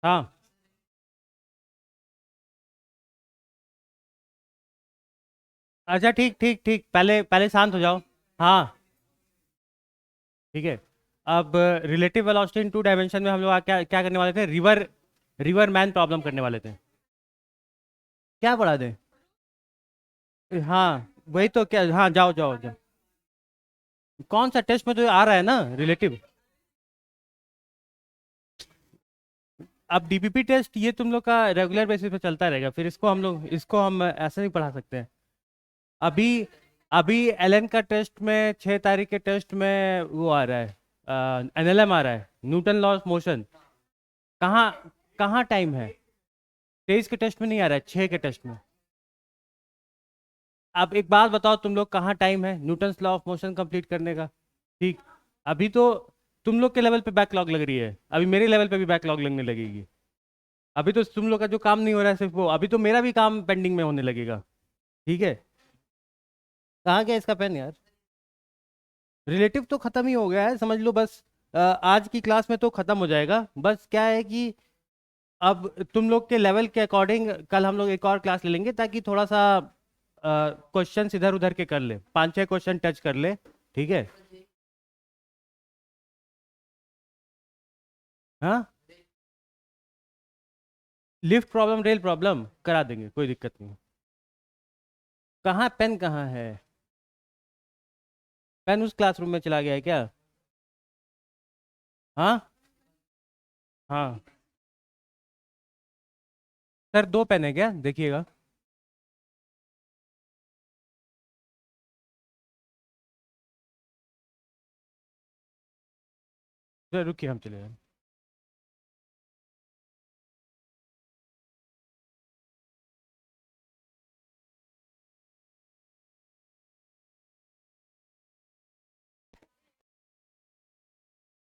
हाँ। अच्छा ठीक ठीक ठीक, पहले पहले शांत हो जाओ। हाँ ठीक है। अब relative velocity in two dimension में हम लोग क्या क्या करने वाले थे? रिवर रिवर मैन प्रॉब्लम करने वाले थे। क्या पढ़ा दें? हाँ वही तो, क्या, हाँ जाओ जाओ जाओ। कौन सा टेस्ट में तो आ रहा है ना रिलेटिव? अब डीपीपी टेस्ट ये तुम लोग का रेगुलर बेसिस पे चलता रहेगा, फिर इसको हम ऐसे नहीं पढ़ा सकते हैं। अभी अभी एलन का टेस्ट में 6 तारीख के टेस्ट में वो आ रहा है, एनएलएम आ रहा है, न्यूटन लॉ ऑफ मोशन। कहाँ कहाँ टाइम है? 23 के टेस्ट में नहीं आ रहा है, 6 के टेस्ट में। अब एक बात बताओ, तुम लोग कहाँ टाइम है Newton law of motion complete करने का? ठीक। अभी तो तुम लोग के लेवल पे बैकलॉग लग रही है, अभी मेरे लेवल पे भी बैकलॉग लगने लगेगी। अभी तो तुम लोग का जो काम नहीं हो रहा है सिर्फ वो, अभी तो मेरा भी काम पेंडिंग में होने लगेगा। ठीक है। कहाँ गया इसका पेन यार? रिलेटिव तो खत्म ही हो गया है, समझ लो बस। आज की क्लास में तो खत्म हो जाएगा। बस क्या है कि अब तुम लोग के लेवल के अकॉर्डिंग कल हम लोग एक और क्लास ले लेंगे, ताकि थोड़ा सा क्वेश्चन इधर उधर के कर ले, 5-6 क्वेश्चन टच कर ले। ठीक है। हाँ। लिफ्ट प्रॉब्लम, रेल प्रॉब्लम करा देंगे, कोई दिक्कत नहीं। कहाँ पेन कहाँ है? पेन उस क्लासरूम में चला गया है क्या? हाँ। हाँ सर, 2 पेन है क्या, देखिएगा। सर रुकिए, हम चले जाएं।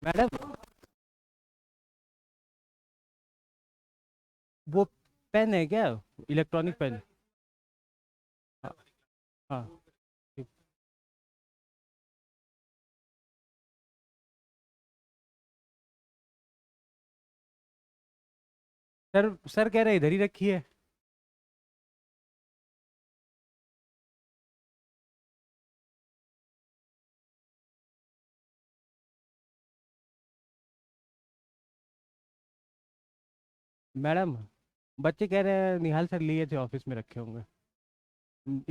मैडम, वो पेन है क्या, इलेक्ट्रॉनिक पेन? हाँ। हाँ ठीक। सर सर कह रहे इधर ही रखी है। मैडम, बच्चे कह रहे हैं निहाल सर लिए थे, ऑफिस में रखे होंगे।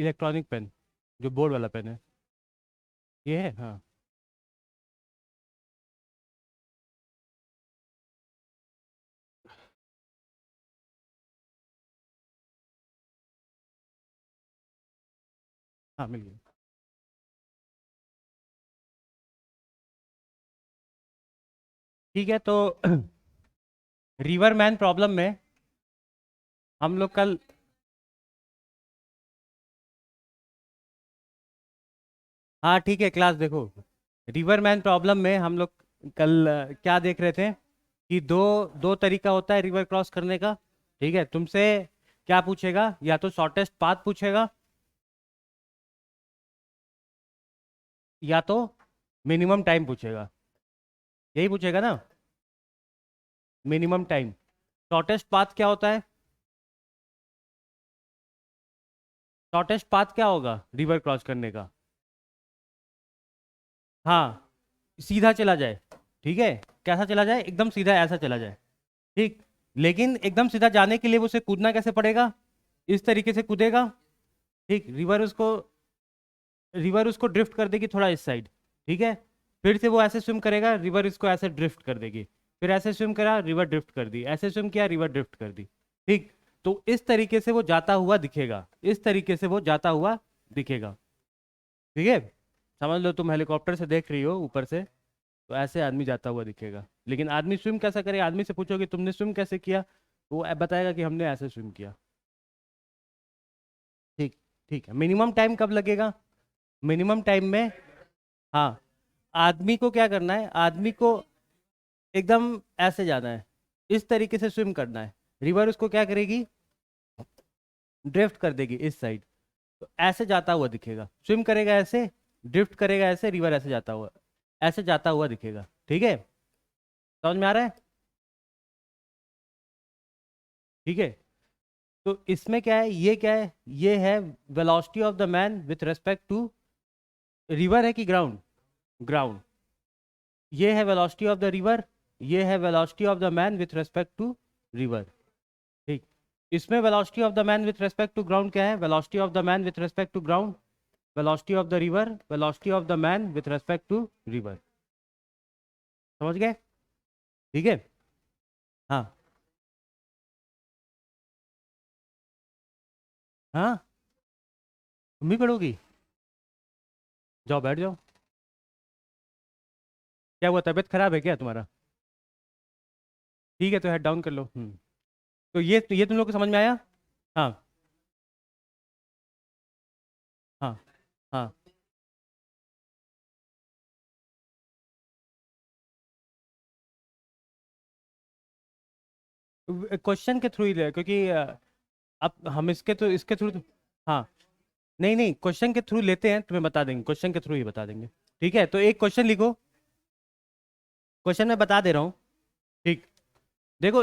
इलेक्ट्रॉनिक पेन, जो बोर्ड वाला पेन है। ये है, हाँ। हाँ मिल गया। ठीक है तो रिवर मैन प्रॉब्लम में हम लोग कल। हाँ ठीक है, क्लास देखो। रिवर मैन प्रॉब्लम में हम लोग कल क्या देख रहे थे कि दो दो तरीका होता है रिवर क्रॉस करने का। ठीक है, तुमसे क्या पूछेगा? या तो शॉर्टेस्ट पाथ पूछेगा, या तो मिनिमम टाइम पूछेगा। यही पूछेगा ना? Minimum time. शॉर्टेस्ट पाथ क्या होता है? शॉर्टेस्ट पाथ क्या होगा रिवर क्रॉस करने का? हाँ, सीधा चला जाए। ठीक है। कैसा चला जाए? एकदम सीधा ऐसा चला जाए। ठीक। लेकिन एकदम सीधा जाने के लिए उसे कूदना कैसे पड़ेगा? इस तरीके से कूदेगा। ठीक। रिवर उसको ड्रिफ्ट कर देगी थोड़ा इस साइड। ठीक है। फिर से वो ऐसे स्विम करेगा, रिवर इसको ऐसे ड्रिफ्ट कर देगी। फिर ऐसे स्विम करा, रिवर ड्रिफ्ट कर दी, ऐसे स्विम किया, रिवर ड्रिफ्ट कर दी। ठीक। तो इस तरीके से वो जाता हुआ दिखेगा, इस तरीके से वो जाता हुआ दिखेगा। ठीक है। समझ लो तुम हेलीकॉप्टर से देख रही हो ऊपर से, तो ऐसे आदमी जाता हुआ दिखेगा। लेकिन आदमी स्विम कैसा करे? आदमी से पूछोगे तुमने स्विम कैसे किया, वो बताएगा कि हमने ऐसे स्विम किया। ठीक। ठीक है, मिनिमम टाइम कब लगेगा? मिनिमम टाइम में, हाँ, आदमी को क्या करना है? आदमी को एकदम ऐसे जाना है, इस तरीके से स्विम करना है। रिवर उसको क्या करेगी? ड्रिफ्ट कर देगी इस साइड। तो ऐसे जाता हुआ दिखेगा, स्विम करेगा ऐसे, ड्रिफ्ट करेगा ऐसे, रिवर ऐसे जाता हुआ, ऐसे जाता हुआ दिखेगा। ठीक है। समझ में आ रहा है? ठीक है, तो इसमें क्या है, ये क्या है, ये है velocity of the man with respect to river है कि ग्राउंड, ग्राउंड। ये है वेलोसिटी ऑफ द रिवर, ये है velocity of the man with respect to river. ठीक, इसमें velocity of the man with respect to ground क्या है, velocity of the man with respect to ground, velocity of the river, velocity of the man with respect to river. समझ गए? ठीक है। हाँ हाँ, तुम भी पढ़ोगी? जाओ बैठ जाओ। क्या हुआ, तबीयत खराब है क्या तुम्हारा? ठीक है, तो हेड डाउन कर लो। तो ये तुम लोग को समझ में आया? हाँ हाँ हाँ। क्वेश्चन के थ्रू ही ले, क्योंकि अब हम इसके थ्रू हाँ, नहीं नहीं, क्वेश्चन के थ्रू लेते हैं, तुम्हें बता देंगे, क्वेश्चन के थ्रू ही बता देंगे। ठीक है, तो एक क्वेश्चन लिखो, क्वेश्चन मैं बता दे रहा हूँ। ठीक, देखो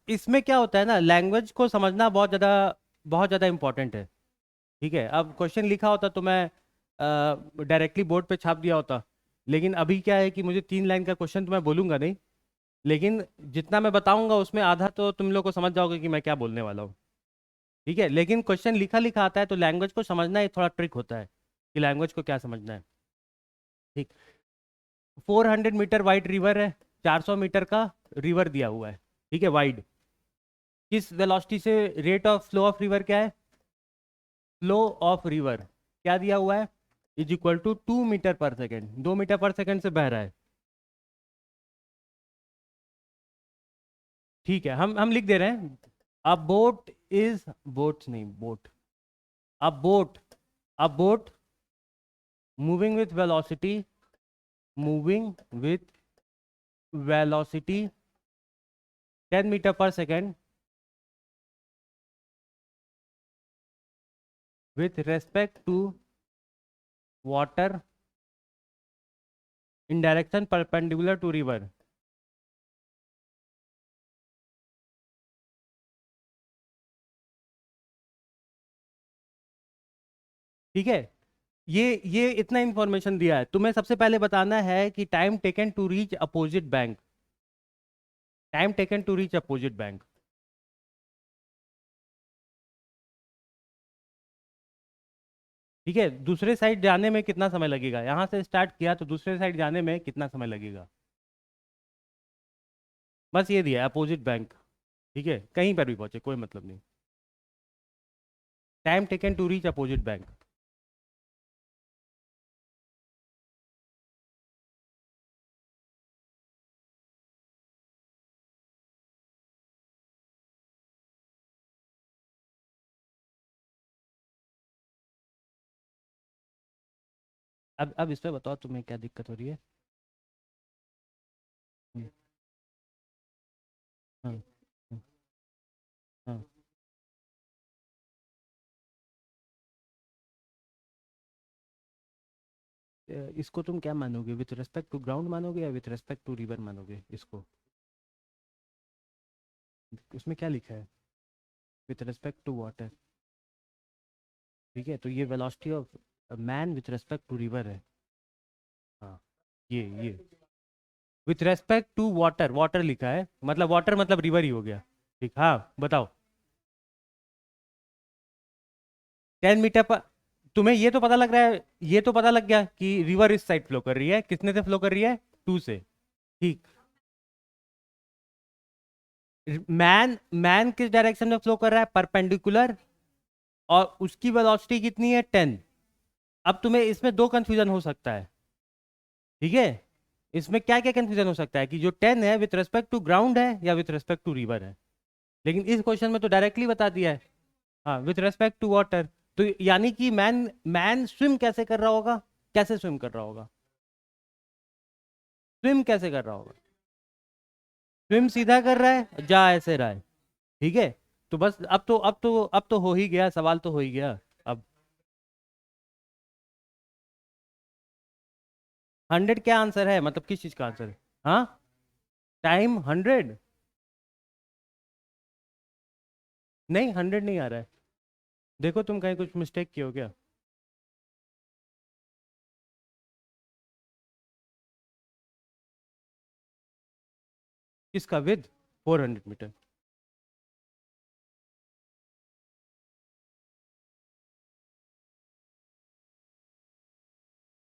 इसमें क्या होता है ना, लैंग्वेज को समझना बहुत ज़्यादा इंपॉर्टेंट है। ठीक है, अब क्वेश्चन लिखा होता तो मैं डायरेक्टली बोर्ड पे छाप दिया होता, लेकिन अभी क्या है कि मुझे 3 लाइन का क्वेश्चन तो मैं बोलूंगा नहीं, लेकिन जितना मैं बताऊंगा उसमें आधा तो तुम लोग को समझ जाओगे कि मैं क्या बोलने वाला हूँ। ठीक है, लेकिन क्वेश्चन लिखा लिखा आता है, तो लैंग्वेज को समझना ही थोड़ा ट्रिक होता है कि लैंग्वेज को क्या समझना है। ठीक, 400 मीटर वाइड रिवर है, 400 मीटर का रिवर दिया हुआ है। ठीक है, वाइड, किस वेलोसिटी से, rate of flow of river क्या है, फ्लो ऑफ रिवर क्या दिया हुआ है, is equal to 2 metre per second, 2 metre per second से बह रहा है। ठीक है, हम लिख दे रहे हैं, अ बोट इज, बोट नहीं, boat, a boat, a boat moving with velocity, moving with velocity 10 meter per second with respect to water in direction perpendicular to river। ठीक है, ये इतना इंफॉर्मेशन दिया है, तुम्हें सबसे पहले बताना है कि time taken to reach opposite bank, time taken to reach opposite bank. ठीक है, दूसरे साइड जाने में कितना समय लगेगा, यहां से स्टार्ट किया तो दूसरे साइड जाने में कितना समय लगेगा, बस ये दिया अपोजिट बैंक। ठीक है, कहीं पर भी पहुंचे कोई मतलब नहीं, time taken to reach opposite bank. अब इस पे बताओ तुम्हें क्या दिक्कत हो रही है। हम्म, हाँ हाँ हाँ। इसको तुम क्या मानोगे, विथ रेस्पेक्ट टू ग्राउंड मानोगे या विथ रेस्पेक्ट टू रिवर मानोगे इसको, उसमें क्या लिखा है, विथ रेस्पेक्ट टू वाटर। ठीक है, तो ये velocity of man with respect to river है। हाँ, ये with respect to water, water लिखा है, मतलब वाटर मतलब रिवर ही हो गया। ठीक, हाँ बताओ। 10 मीटर पर, तुम्हें ये तो पता लग रहा है, ये तो पता लग गया कि रिवर इस साइड फ्लो कर रही है, किसने से फ्लो कर रही है, 2 से। ठीक, मैन मैन किस डायरेक्शन में फ्लो कर रहा है, परपेंडिकुलर, और उसकी वेलोसिटी कितनी है, 10। अब तुम्हें इसमें दो कंफ्यूजन हो सकता है। ठीक है, इसमें क्या क्या कंफ्यूजन हो सकता है कि जो 10 है विथ रेस्पेक्ट टू ग्राउंड है या विथ रेस्पेक्ट टू रिवर है, लेकिन इस क्वेश्चन में तो डायरेक्टली बता दिया है, हाँ विथ रेस्पेक्ट टू वाटर। तो यानी कि मैन मैन स्विम कैसे कर रहा होगा, कैसे स्विम कर रहा होगा, स्विम कैसे कर रहा होगा, स्विम सीधा कर रहा है, जा ऐसे रहा है। ठीक है, तो बस अब तो हो ही गया, सवाल तो हो ही गया। अब 100 क्या आंसर है, मतलब किस चीज का आंसर है? हाँ, टाइम 100। नहीं 100 नहीं आ रहा है। देखो तुम कहीं कुछ मिस्टेक किए हो क्या? किसका विद? 400 मीटर।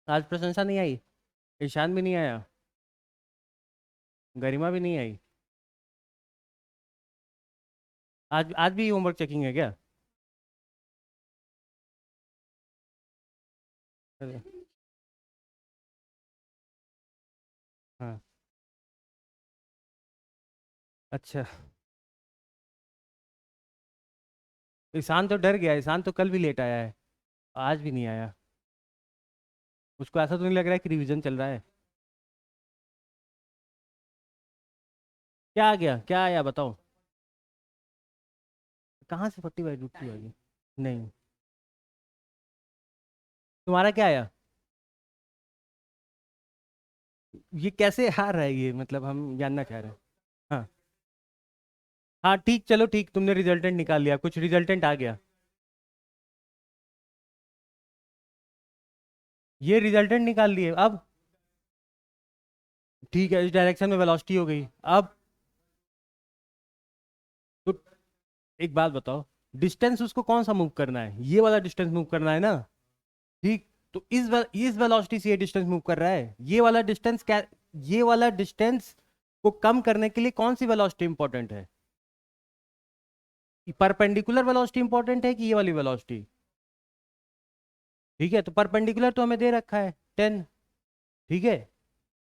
आज प्रशंसा नहीं आई? ईशान भी नहीं आया? गरिमा भी नहीं आई? आज आज भी होमवर्क चेकिंग है क्या? अरे, हाँ। अच्छा। ईशान तो डर गया, ईशान तो कल भी लेट आया है, आज भी नहीं आया। उसको ऐसा तो नहीं लग रहा है कि रिवीजन चल रहा है? क्या आ गया, क्या आया बताओ? कहाँ से 40/√2 आ गई? नहीं। तुम्हारा क्या आया? ये कैसे आ रहा है ये, मतलब हम जानना चाह रहे हैं। हाँ। हाँ ठीक, चलो ठीक, तुमने रिजल्टेंट निकाल लिया, कुछ रिजल्टेंट आ गया? ये रिजल्टेंट निकाल लिए अब? ठीक है, इस डायरेक्शन में वेलोसिटी हो गई अब। तो एक बात बताओ, डिस्टेंस उसको कौन सा मूव करना है? ये वाला डिस्टेंस मूव करना है ना? ठीक। तो इस वेलोसिटी से ये डिस्टेंस मूव कर रहा है, ये वाला डिस्टेंस क्या? ये वाला डिस्टेंस को कम करने के लिए कौन सी वेलोसिटी इंपॉर्टेंट है? परपेंडिकुलर वेलोसिटी इंपॉर्टेंट है कि ये वाली वेलोसिटी? ठीक है, तो परपेंडिकुलर तो हमें दे रखा है 10। ठीक है,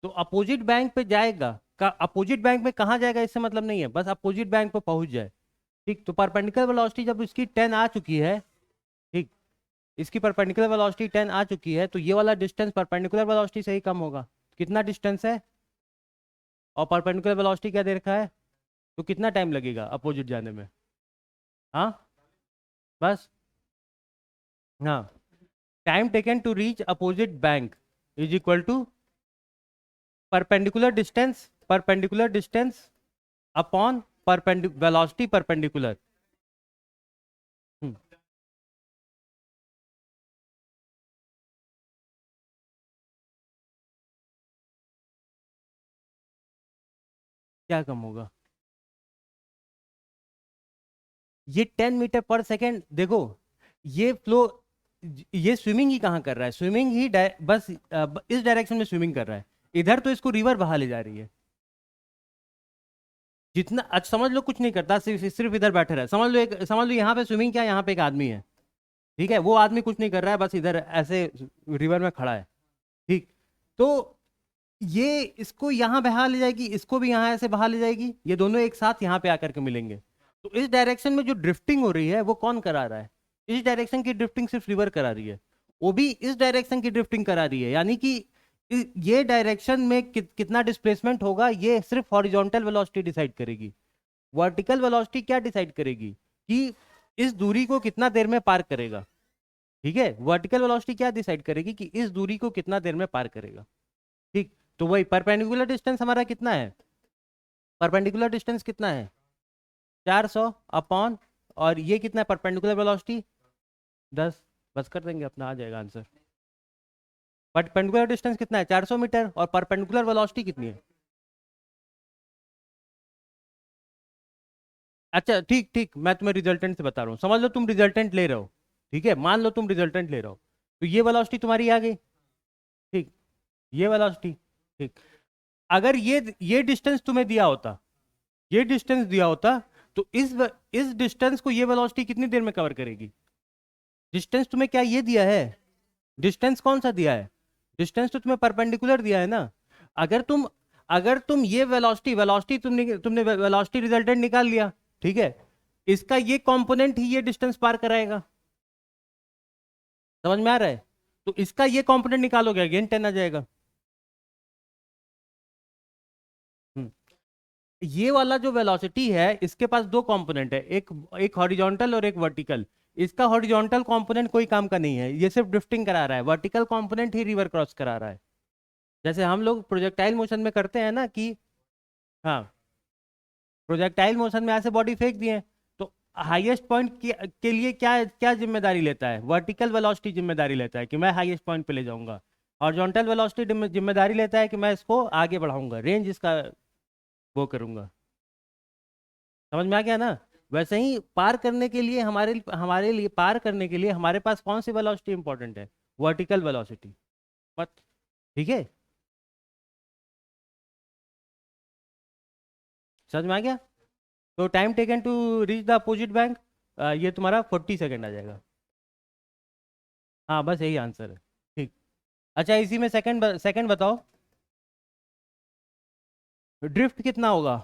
तो अपोजिट बैंक पे जाएगा, का अपोजिट बैंक में कहाँ जाएगा इससे मतलब नहीं है, बस अपोजिट बैंक पे पहुंच जाए। ठीक, तो परपेंडिकुलर वेलोसिटी जब इसकी 10 आ चुकी है, ठीक, इसकी परपेंडिकुलर वेलोसिटी 10 आ चुकी है, तो ये वाला डिस्टेंस परपेंडिकुलर वेलोसिटी से ही कम होगा। कितना डिस्टेंस है? और परपेंडिकुलर वेलोसिटी क्या दे रखा है? तो कितना टाइम लगेगा अपोजिट जाने में? हाँ, बस। हाँ, time taken to reach opposite bank is equal to perpendicular distance upon velocity perpendicular. क्या कम होगा? ये 10 मीटर पर सेकेंड, देखो ये फ्लो, ये स्विमिंग ही कहाँ कर रहा है? स्विमिंग ही बस इस डायरेक्शन में स्विमिंग कर रहा है। इधर तो इसको रिवर बहा ले जा रही है। जितना अच्छा समझ लो, कुछ नहीं करता, सिर्फ सिर्फ इधर बैठे रहे, समझ लो, एक समझ लो यहाँ पे स्विमिंग क्या है, यहाँ पे एक आदमी है। ठीक है, वो आदमी कुछ नहीं कर रहा है, बस इधर ऐसे रिवर में खड़ा है। ठीक, तो ये इसको यहाँ बहा ले जाएगी, इसको भी यहाँ ऐसे बहा ले जाएगी, ये दोनों एक साथ यहाँ पे आकर के मिलेंगे। तो इस डायरेक्शन में जो ड्रिफ्टिंग हो रही है वो कौन करा रहा है? इस डायरेक्शन की ड्रिफ्टिंग सिर्फ रिवर करा रही है। वो भी इस डायरेक्शन की ड्रिफ्टिंग करा रही है, यानी कि ये डायरेक्शन में कितना डिस्प्लेसमेंट होगा ये सिर्फ हॉरिजॉन्टल वेलोसिटी डिसाइड करेगी। वर्टिकल वेलोसिटी क्या डिसाइड करेगी? कि इस दूरी को कितना देर में पार करेगा। ठीक है, वर्टिकल वेलोसिटी क्या डिसाइड करेगी? कि इस दूरी को कितना देर में पार करेगा। ठीक, तो वही परपेंडिकुलर डिस्टेंस हमारा कितना है? परपेंडिकुलर डिस्टेंस कितना है? 400 अपॉन, और ये कितना है परपेंडिकुलर वेलोसिटी? 10। बस कर देंगे, अपना आ जाएगा आंसर। परपेंडिकुलर डिस्टेंस कितना है? 400 मीटर, और परपेंडिकुलर वेलोसिटी कितनी है? अच्छा ठीक ठीक, मैं तुम्हें रिजल्टेंट से बता रहा हूँ, समझ लो तुम रिजल्टेंट ले रहे हो। ठीक है, मान लो तुम रिजल्टेंट ले रहे हो, तो ये वेलोसिटी तुम्हारी आ गई। ठीक, ये वेलोसिटी। ठीक, अगर ये डिस्टेंस तुम्हें दिया होता, ये डिस्टेंस दिया होता, तो इस डिस्टेंस को ये वेलोसिटी कितनी देर में कवर करेगी? डिस्टेंस तुम्हें क्या ये दिया है? डिस्टेंस कौन सा दिया है? डिस्टेंस तो तुम्हें परपेंडिकुलर दिया है ना। अगर तुम अगर तुम ये वेलोसिटी तुमने वेलोसिटी रिजल्टेंट निकाल लिया, ठीक है, इसका ये कंपोनेंट ही ये डिस्टेंस पार कराएगा। समझ में आ रहा है? तो इसका ये कंपोनेंट निकालोगे, अगेन 10 आ जाएगा। हम्म, ये वाला जो वेलोसिटी है इसके पास दो कंपोनेंट है, एक एक हॉरिजॉन्टल और एक वर्टिकल। इसका हॉरिजॉन्टल कंपोनेंट कोई काम का नहीं है, ये सिर्फ ड्रिफ्टिंग करा रहा है, वर्टिकल कंपोनेंट ही रिवर क्रॉस करा रहा है। जैसे हम लोग प्रोजेक्टाइल मोशन में करते हैं ना कि, हाँ, प्रोजेक्टाइल मोशन में ऐसे बॉडी फेंक दिए, तो हाईएस्ट पॉइंट के लिए क्या क्या जिम्मेदारी लेता है? वर्टिकल वेलोसिटी जिम्मेदारी लेता है कि मैं हाईएस्ट पॉइंट पे ले जाऊंगा। हॉरिजॉन्टल वेलोसिटी जिम्मेदारी लेता है कि मैं इसको आगे बढ़ाऊंगा, रेंज इसका वो करूंगा। समझ में आ गया ना? वैसे ही पार करने के लिए हमारे लिए पार करने के लिए हमारे पास कौन सी वेलोसिटी इंपॉर्टेंट है? Vertical velocity. मत ठीक है? समझ में आ गया? तो time taken to reach the opposite bank, ये तुम्हारा 40 सेकेंड आ जाएगा। हाँ बस यही आंसर है। ठीक। अच्छा इसी में सेकंड सेकंड बताओ, ड्रिफ्ट कितना होगा?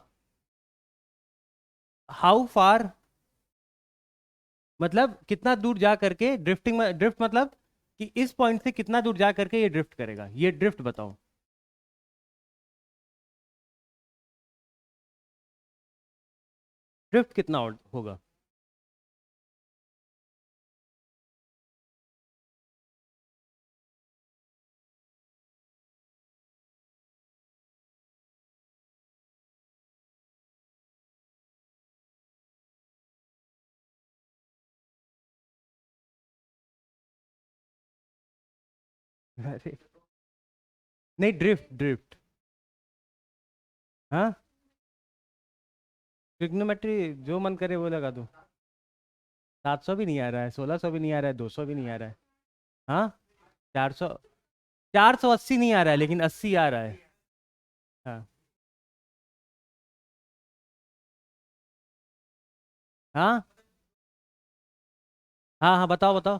हाउ फार, मतलब कितना दूर जा करके ड्रिफ्टिंग, ड्रिफ्ट मतलब कि इस पॉइंट से कितना दूर जा करके ये ड्रिफ्ट करेगा, ये ड्रिफ्ट बताओ। ड्रिफ्ट कितना होगा? अरे नहीं, ड्रिफ्ट ड्रिफ्ट। हाँ, ट्रिग्नोमेट्री जो मन करे वो लगा दो। 700 भी नहीं आ रहा है, 1600 भी नहीं आ रहा है, 200 भी नहीं आ रहा है। हाँ, 400, 480 नहीं आ रहा है लेकिन 80 आ रहा है। हाँ हाँ हाँ हाँ, बताओ बताओ।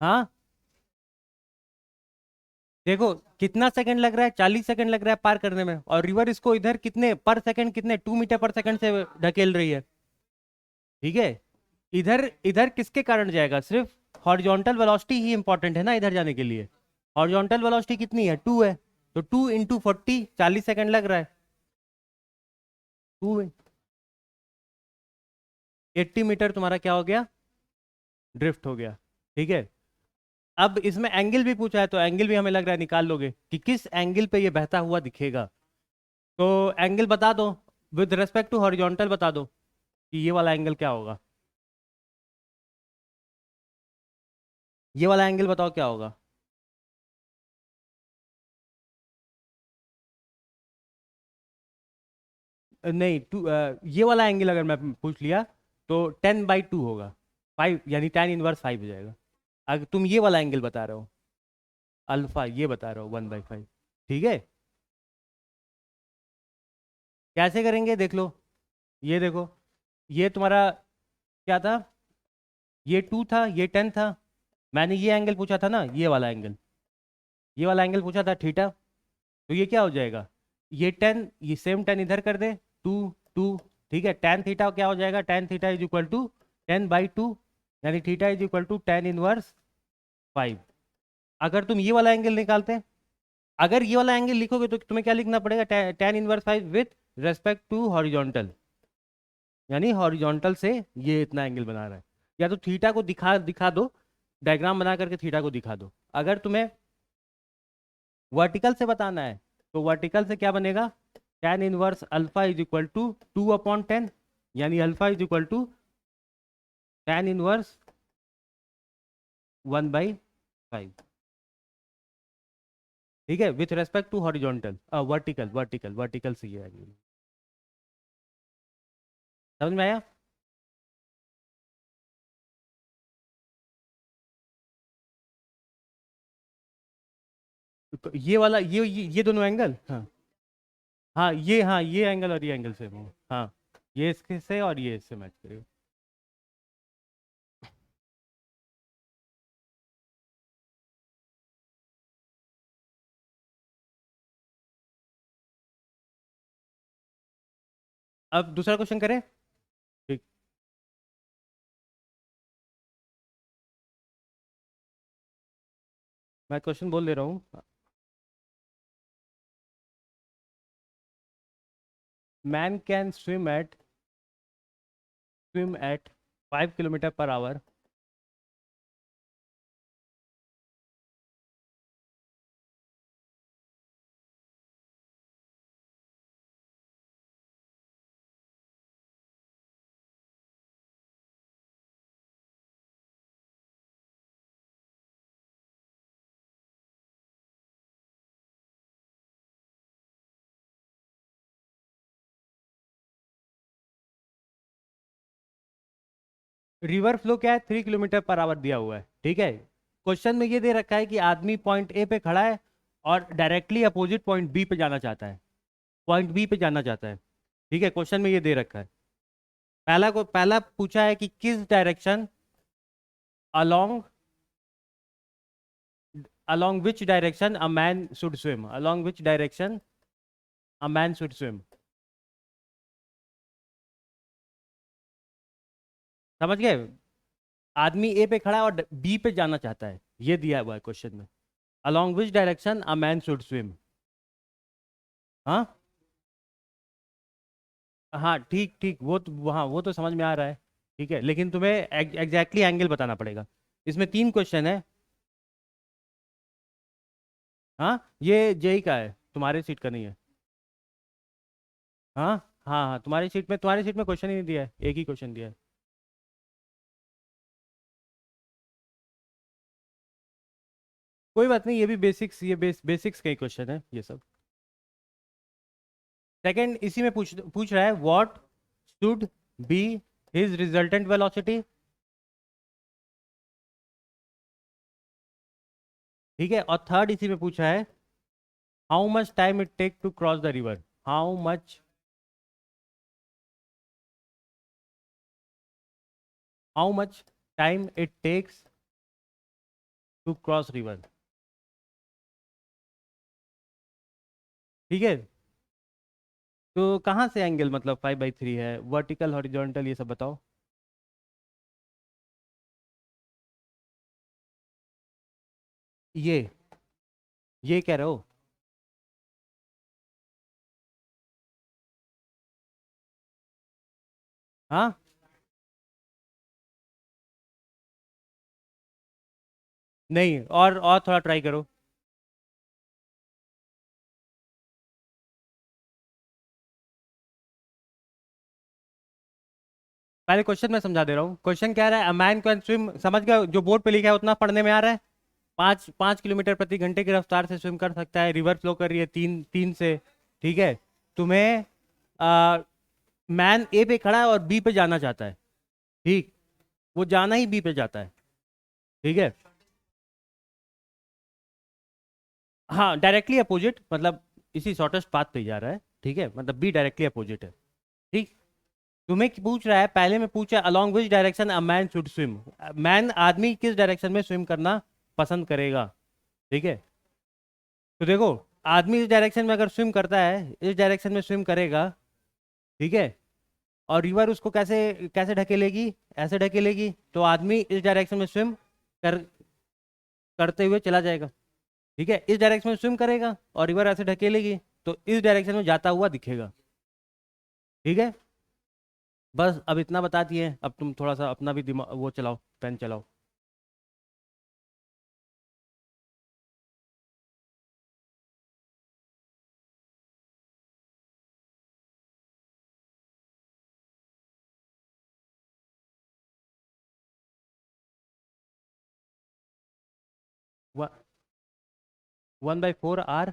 हाँ देखो, कितना सेकंड लग रहा है? 40 सेकंड लग रहा है पार करने में, और रिवर इसको इधर कितने पर सेकंड, कितने 2 मीटर पर सेकंड से ढकेल रही है। ठीक है? इधर इधर किसके कारण जाएगा? सिर्फ हॉरिजॉन्टल वेलोसिटी ही इंपॉर्टेंट है ना इधर जाने के लिए। हॉरिजॉन्टल वेलोसिटी कितनी है? 2 है। तो 2 × 40, 40 सेकंड लग रहा है। 2, 80 मीटर तुम्हारा क्या हो गया? ड्रिफ्ट हो गया। ठीक है? अब इसमें एंगल भी पूछा है, तो एंगल भी हमें लग रहा है निकाल लोगे कि किस एंगल पे ये बहता हुआ दिखेगा। तो एंगल बता दो, विद रेस्पेक्ट टू हॉरिजॉन्टल बता दो कि ये वाला एंगल क्या होगा। ये वाला एंगल बताओ क्या होगा। नहीं, ये वाला एंगल अगर मैं पूछ लिया तो 10/2 होगा। 5 यानी tan−1 5 हो जाएगा। अगर तुम ये वाला एंगल बता रहे हो, अल्फा ये बता रहे हो 1/5। ठीक है? कैसे करेंगे देख लो। ये देखो, ये तुम्हारा क्या था? ये 2 था, ये 10 था। मैंने ये एंगल पूछा था ना, ये वाला एंगल, ये वाला एंगल पूछा था थीटा। तो ये क्या हो जाएगा? ये 10, ये सेम 10 इधर कर दे, 2 2। ठीक है? tan थीटा क्या हो जाएगा? tan theta is equal to 10/2, यानी theta is equal to tan−1 5। अगर तुम ये वाला एंगल निकालते, अगर ये वाला एंगल लिखोगे तो तुम्हें क्या लिखना पड़ेगा? tan−1 5 with respect to horizontal, यानी हॉरिजॉन्टल से ये इतना एंगल बना रहा है। या तो थीटा को दिखा दिखा दो, डायग्राम बना करके थीटा को दिखा दो। अगर तुम्हें वर्टिकल से बताना है तो वर्टिकल से क्या बनेगा? tan−1 alpha is equal to 2/10, यानी alpha is equal to tan−1 1/5। ठीक है? With respect to horizontal, vertical vertical vertical से ये angle। समझ में आया? तो ये वाला ये दोनों एंगल, हाँ हाँ, ये एंगल और ये एंगल सेम हो, हाँ, ये इसके से और ये इससे मैच करेगा। अब दूसरा क्वेश्चन करें। ठीक, मैं क्वेश्चन बोल दे रहा हूँ। Man can swim at 5 kilometer per hour river flow क्या है, 3 किलोमीटर पर आवर दिया हुआ है, ठीक है। क्वेश्चन में ये दे रखा है कि आदमी पॉइंट ए पे खड़ा है और डायरेक्टली अपोजिट पॉइंट बी पे जाना चाहता है, पॉइंट बी पे जाना चाहता है, ठीक है। क्वेश्चन में ये दे रखा है, पहला पूछा है कि किस direction, along along which direction a man should swim, along which direction a man should swim। समझ गए? आदमी ए पे खड़ा है और बी पे जाना चाहता है, ये दिया हुआ है क्वेश्चन में, along which direction a man should swim। हाँ हाँ, ठीक ठीक, वो तो हाँ, वो तो समझ में आ रहा है, ठीक है, लेकिन तुम्हें एग्जैक्टली एंगल बताना पड़ेगा। इसमें 3 क्वेश्चन है। हाँ, ये जेई का है, तुम्हारे सीट का नहीं है। हाँ हाँ हाँ, तुम्हारी सीट में क्वेश्चन ही नहीं दिया है, एक ही क्वेश्चन दिया है। कोई बात नहीं, ये भी बेसिक्स, ये बेसिक्स का ही क्वेश्चन है ये सब। सेकंड, इसी में पूछ पूछ रहा है what should be his resultant velocity, ठीक है। और थर्ड इसी में पूछा है how much time it take to cross the river, how much, how much time it takes to cross river, ठीक है। तो कहाँ से एंगल, मतलब 5/3 है, वर्टिकल हॉरिजॉन्टल, ये सब बताओ। ये कह रहे हो? हाँ, नहीं, और थोड़ा ट्राई करो। पहले क्वेश्चन मैं समझा दे रहा हूँ, क्वेश्चन क्या रहा है, अ मैन कैन स्विम, समझ गए? जो बोर्ड पे लिखा है उतना पढ़ने में आ रहा है। 5 किलोमीटर प्रति घंटे की रफ्तार से स्विम कर सकता है, रिवर फ्लो कर रही है 3 3 से, ठीक है। तुम्हें मैन ए पे खड़ा है और बी पे जाना चाहता है, ठीक, वो जाना ही बी पे जाता है, ठीक है। हाँ, डायरेक्टली अपोजिट, मतलब इसी शॉर्टेस्ट पाथ पे ही जा रहा है, ठीक है, मतलब बी डायरेक्टली अपोजिट है, ठीक। तुम्हें पूछ रहा है, पहले में पूछा along which direction a man should swim, man आदमी किस डायरेक्शन में स्विम करना पसंद करेगा, ठीक है। तो देखो, आदमी इस डायरेक्शन में अगर स्विम करता है, इस डायरेक्शन में स्विम करेगा, ठीक है, और रिवर उसको कैसे कैसे ढकेलेगी, ऐसे ढकेलेगी, तो आदमी इस डायरेक्शन में स्विम कर करते हुए चला जाएगा, ठीक है। इस डायरेक्शन में स्विम करेगा और रिवर ऐसे ढकेलेगी, तो इस डायरेक्शन में जाता हुआ दिखेगा, ठीक है। बस अब इतना बता दिए, अब तुम थोड़ा सा अपना भी दिमाग वो चलाओ, पेन चलाओ। 1/4 आर,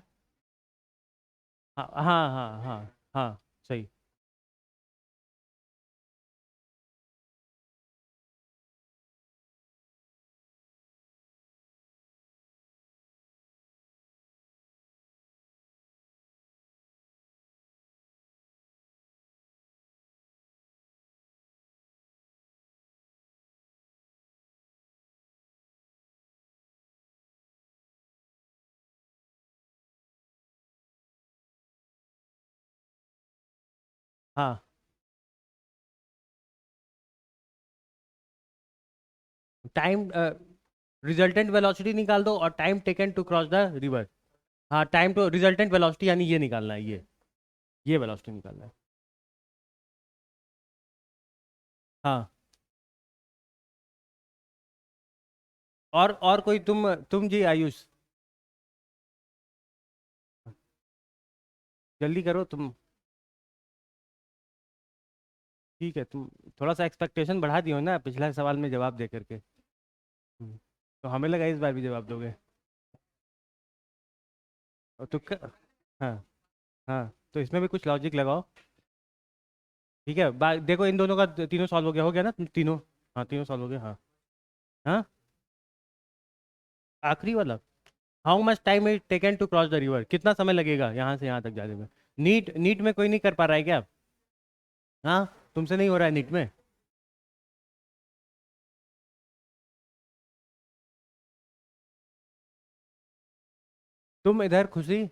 हाँ हाँ हाँ हाँ हाँ, सही। हाँ, टाइम, रिजल्टेंट वेलोसिटी निकाल दो और time taken to cross the river. हाँ, टाइम टू रिजल्टेंट वेलोसिटी, यानी ये निकालना है, ये वेलोसिटी निकालना है। हाँ, और कोई, तुम जी आयुष, जल्दी करो तुम। ठीक है, तुम थोड़ा सा एक्सपेक्टेशन बढ़ा दियो ना पिछले सवाल में जवाब दे करके। तो हमें लगा इस बार भी जवाब दोगे। और हाँ हाँ, तो इसमें भी कुछ लॉजिक लगाओ, ठीक है। देखो, इन दोनों का तीनों सॉल्व हो गया ना, तीनों? हाँ तीनों सॉल्व हो गए, हाँ। हाँ आखिरी वाला, how much time it taken to cross the river, कितना समय लगेगा यहाँ से यहाँ तक जाने में। नीट नीट में कोई नहीं कर पा रहा है क्या? हाँ तुमसे नहीं हो रहा है नीट में? तुम इधर खुशी,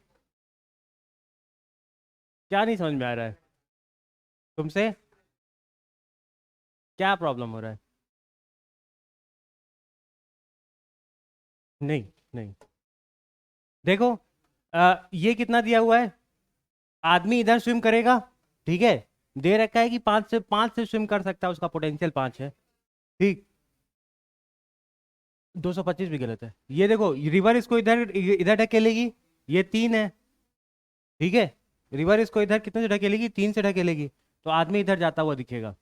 क्या नहीं समझ में आ रहा है तुमसे? क्या प्रॉब्लम हो रहा है? नहीं नहीं, देखो ये कितना दिया हुआ है, आदमी इधर स्विम करेगा, ठीक है, दे रखा है कि 5 से स्विम कर सकता है, उसका पोटेंशियल 5 है, ठीक। 225 भी गलत है, ये देखो रिवर इसको इधर इधर ढकेलेगी, ये 3 है, ठीक है, रिवर इसको इधर कितने से ढकेलेगी, 3 से ढकेलेगी, तो आदमी इधर जाता हुआ दिखेगा,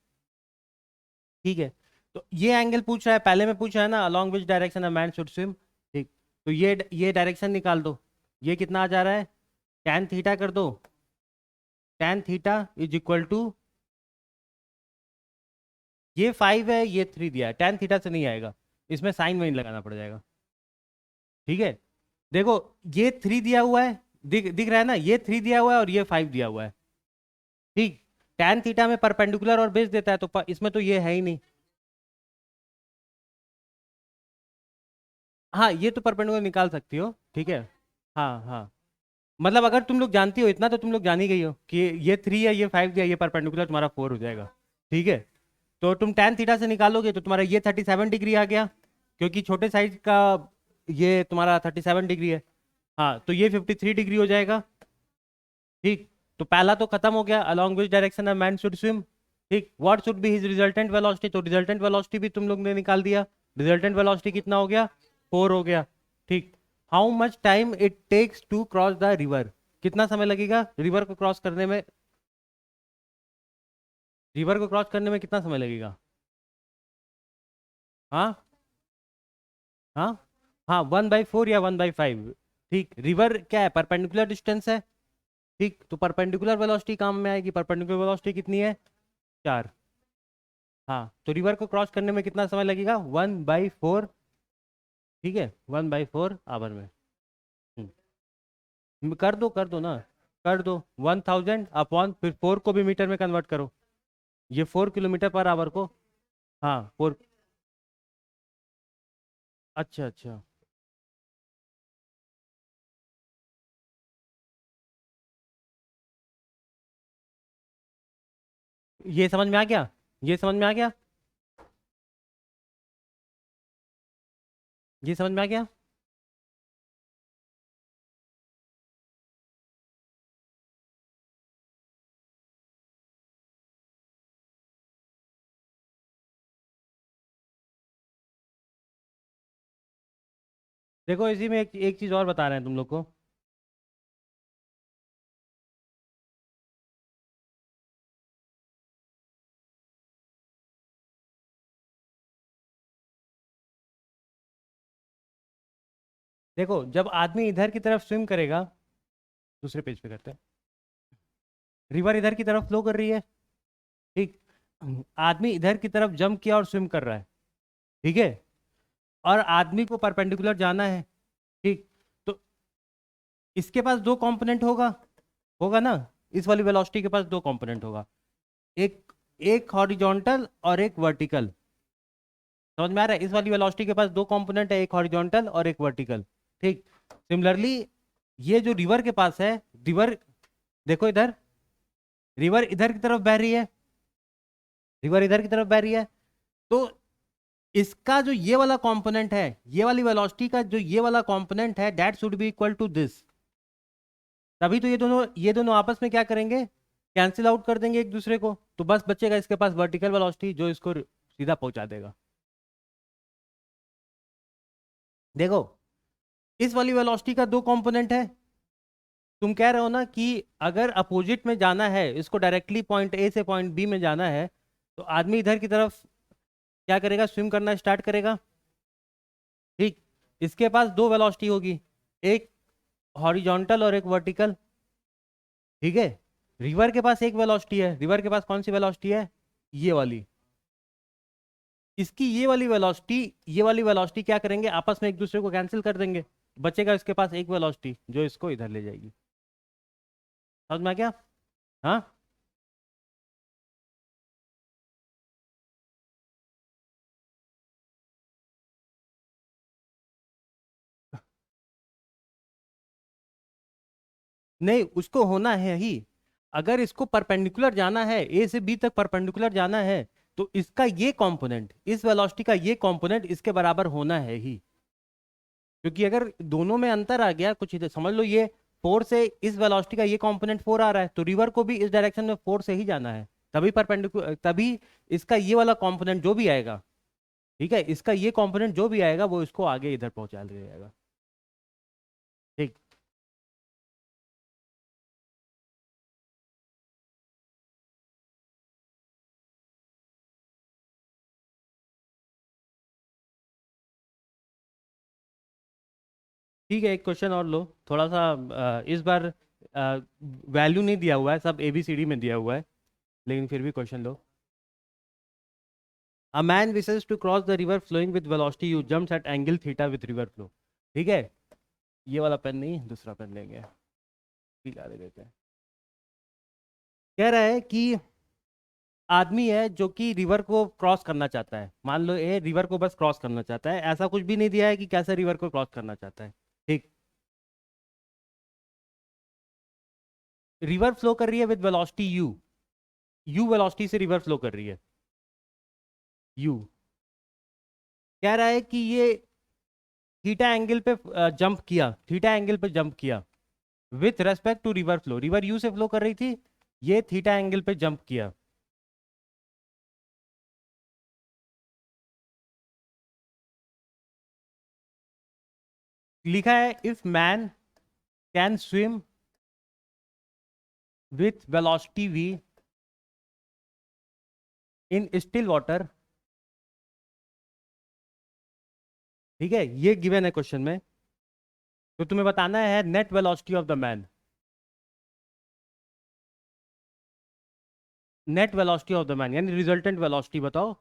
ठीक है। तो ये एंगल पूछ रहा है, पहले में पूछ रहा है ना along which direction a man should swim, ठीक। तो ये डायरेक्शन निकाल दो, ये कितना आ जा रहा है, tan थीटा कर दो, tan theta is equal to, ये 5 है ये 3 दिया है, tan थीटा से नहीं आएगा, इसमें साइन वाइन लगाना पड़ जाएगा, ठीक है। देखो ये 3 दिया हुआ है, दिख दिख रहा है ना, ये 3 दिया हुआ है और ये 5 दिया हुआ है, ठीक। tan थीटा में परपेंडिकुलर और बेस देता है, तो इसमें तो ये है ही नहीं। हाँ ये तो परपेंडिकुलर निकाल सकती हो, ठीक है। हाँ हाँ, मतलब अगर तुम लोग जानती हो इतना, तो तुम लोग जान ही गई हो कि ये 3 है ये 5 दिया, ये परपेंडिकुलर तुम्हारा 4 हो जाएगा, ठीक है। तो तुम tan थीटा से निकालोगे तो तुम्हारा ये 37 डिग्री आ गया, क्योंकि छोटे साइज का ये तुम्हारा 37 डिग्री है, हाँ तो ये 53 डिग्री हो जाएगा, ठीक। तो पहला तो खत्म हो गया, along which direction a man should swim, ठीक। What should be his resultant velocity, तो रिजल्टेंट वेलोसिटी भी तुम लोग ने निकाल दिया, रिजल्टेंट वेलोसिटी कितना हो गया, 4 हो गया, ठीक। How much time it takes to cross the river, कितना समय लगेगा रिवर को क्रॉस करने में, रिवर को क्रॉस करने में कितना समय लगेगा? हाँ हाँ हाँ, 1/4 या 1/5, ठीक। रिवर क्या है, परपेंडिकुलर डिस्टेंस है, ठीक, तो परपेंडिकुलर वेलोसिटी काम में आएगी, परपेंडिकुलर वेलोसिटी कितनी है, 4। हाँ तो रिवर को क्रॉस करने में कितना समय लगेगा, 1/4, ठीक है, 1/4 आवर में। कर दो ना, कर दो, 1000 अपॉन फिर 4 को भी मीटर में कन्वर्ट करो, ये 4 किलोमीटर पर आवर को, हाँ 4। अच्छा अच्छा, ये समझ में आ गया, ये समझ में आ गया, ये समझ में आ गया। देखो इसी में एक चीज और बता रहे हैं तुम लोग को, देखो जब आदमी इधर की तरफ स्विम करेगा, दूसरे पेज पे करते हैं, रिवर इधर की तरफ फ्लो कर रही है, ठीक, आदमी इधर की तरफ जंप किया और स्विम कर रहा है, ठीक है, और आदमी को परपेंडिकुलर जाना है, ठीक। तो इसके पास दो कंपोनेंट होगा, होगा ना, इस वाली वेलोसिटी के पास दो कंपोनेंट होगा, एक एक हॉरिजॉन्टल और एक वर्टिकल, समझ में आ रहा है, इस वाली वेलोसिटी के पास दो कंपोनेंट है, एक हॉरिजॉन्टल और एक वर्टिकल, ठीक। सिमिलरली ये जो रिवर के पास है, रिवर देखो इधर, रिवर इधर की तरफ बह रही है, रिवर इधर की तरफ बह रही है, तो इसका जो ये वाला कंपोनेंट है, ये वाली वेलोसिटी का जो ये वाला कंपोनेंट है, that should be equal to this, तभी तो ये दोनों आपस में क्या करेंगे, कैंसिल आउट कर देंगे एक दूसरे को, तो बस बचेगा इसके पास वर्टिकल वेलोसिटी जो इसको सीधा पहुंचा देगा। देखो इस वाली वेलोसिटी का दो कंपोनेंट है, तुम कह रहे हो ना कि अगर अपोजिट में जाना है, इसको डायरेक्टली पॉइंट ए से पॉइंट बी में जाना है, तो आदमी इधर की तरफ क्या करेगा, स्विम करना स्टार्ट करेगा, ठीक। इसके पास दो वेलोसिटी होगी, एक हॉरिजॉन्टल और एक वर्टिकल, ठीक है। रिवर के पास एक वेलोसिटी है, रिवर के पास कौन सी वेलोसिटी है, ये वाली, इसकी ये वाली वेलोसिटी क्या करेंगे, आपस में एक दूसरे को कैंसिल कर देंगे, बचेगा इसके पास एक वेलोसिटी जो इसको इधर ले जाएगी। समझ में आ गया? हाँ। नहीं, उसको होना है ही। अगर इसको परपेंडिकुलर जाना है, ए से बी तक परपेंडिकुलर जाना है, तो इसका ये कंपोनेंट, इस वेलोसिटी का ये कंपोनेंट इसके बराबर होना है ही। क्योंकि अगर दोनों में अंतर आ गया कुछ इधर, समझ लो ये 4 से इस वेलोसिटी का ये कंपोनेंट 4 आ रहा है, तो रिवर को भी इस डायरेक्शन में 4 से ही जाना है, तभी परपेंडिकुलर, तभी इसका ये वाला कंपोनेंट जो भी आएगा, ठीक है, इसका ये कंपोनेंट जो भी आएगा वो इसको आगे इधर पहुंचा ले जाएगा। ठीक। ठीक है, एक क्वेश्चन और लो थोड़ा सा। इस बार वैल्यू नहीं दिया हुआ है, सब ABCD में दिया हुआ है, लेकिन फिर भी क्वेश्चन लो। A man wishes to cross the river flowing with velocity u jumps at angle theta with river flow. ठीक है, ये वाला पेन नहीं, दूसरा पेन लेंगे, पीला दे देते हैं। कह रहा है कि आदमी है जो कि रिवर को क्रॉस करना चाहता है, मान लो ये रिवर को बस क्रॉस करना चाहता है, ऐसा कुछ भी नहीं दिया है कि कैसे रिवर को क्रॉस करना चाहता है। ठीक। रिवर फ्लो कर रही है with velocity u, u velocity से रिवर फ्लो कर रही है, यू। कह रहा है कि ये थीटा एंगल पे जंप किया, थीटा एंगल पे जंप किया with respect to river flow, river u से फ्लो कर रही थी, ये थीटा एंगल पे जंप किया। लिखा है if man can swim with velocity v in still water. ठीक है, ये गिवन है क्वेश्चन में, तो तुम्हें बताना है net velocity of the man, net velocity of the man यानी रिजल्टेंट वेलोसिटी बताओ।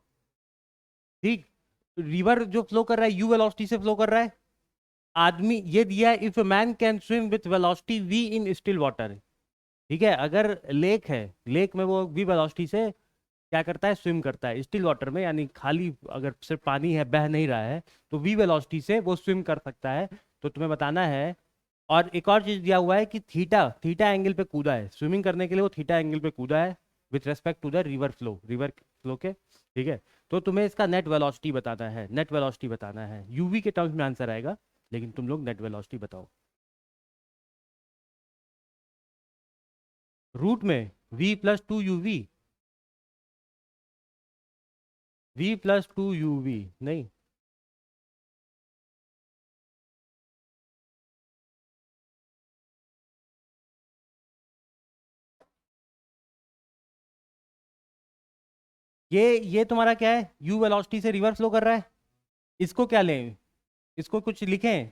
ठीक। रिवर जो फ्लो कर रहा है यू वेलोसिटी से फ्लो कर रहा है, आदमी ये दिया है if man can swim with velocity v in still water. ठीक है, अगर लेक है, लेक में वो v वेलोसिटी से क्या करता है, स्विम करता है, स्टिल वाटर में यानी खाली अगर सिर्फ पानी है, बह नहीं रहा है, तो v वेलोसिटी से वो स्विम कर सकता है। तो तुम्हें बताना है, और एक और चीज दिया हुआ है कि थीटा, थीटा एंगल पे कूदा है, स्विमिंग करने के लिए वो थीटा एंगल पे कूदा है with respect to the river flow, river flow के। ठीक है, तो तुम्हें इसका नेट वेलोसिटी बताना है, नेट वेलोसिटी बताना है, यूवी के टर्म्स में आंसर आएगा, लेकिन तुम लोग नेट वेलोसिटी बताओ। रूट में v+2uv, v+2uv नहीं, ये तुम्हारा क्या है, u वेलोसिटी से रिवर फ्लो कर रहा है, इसको क्या लें, इसको कुछ लिखें।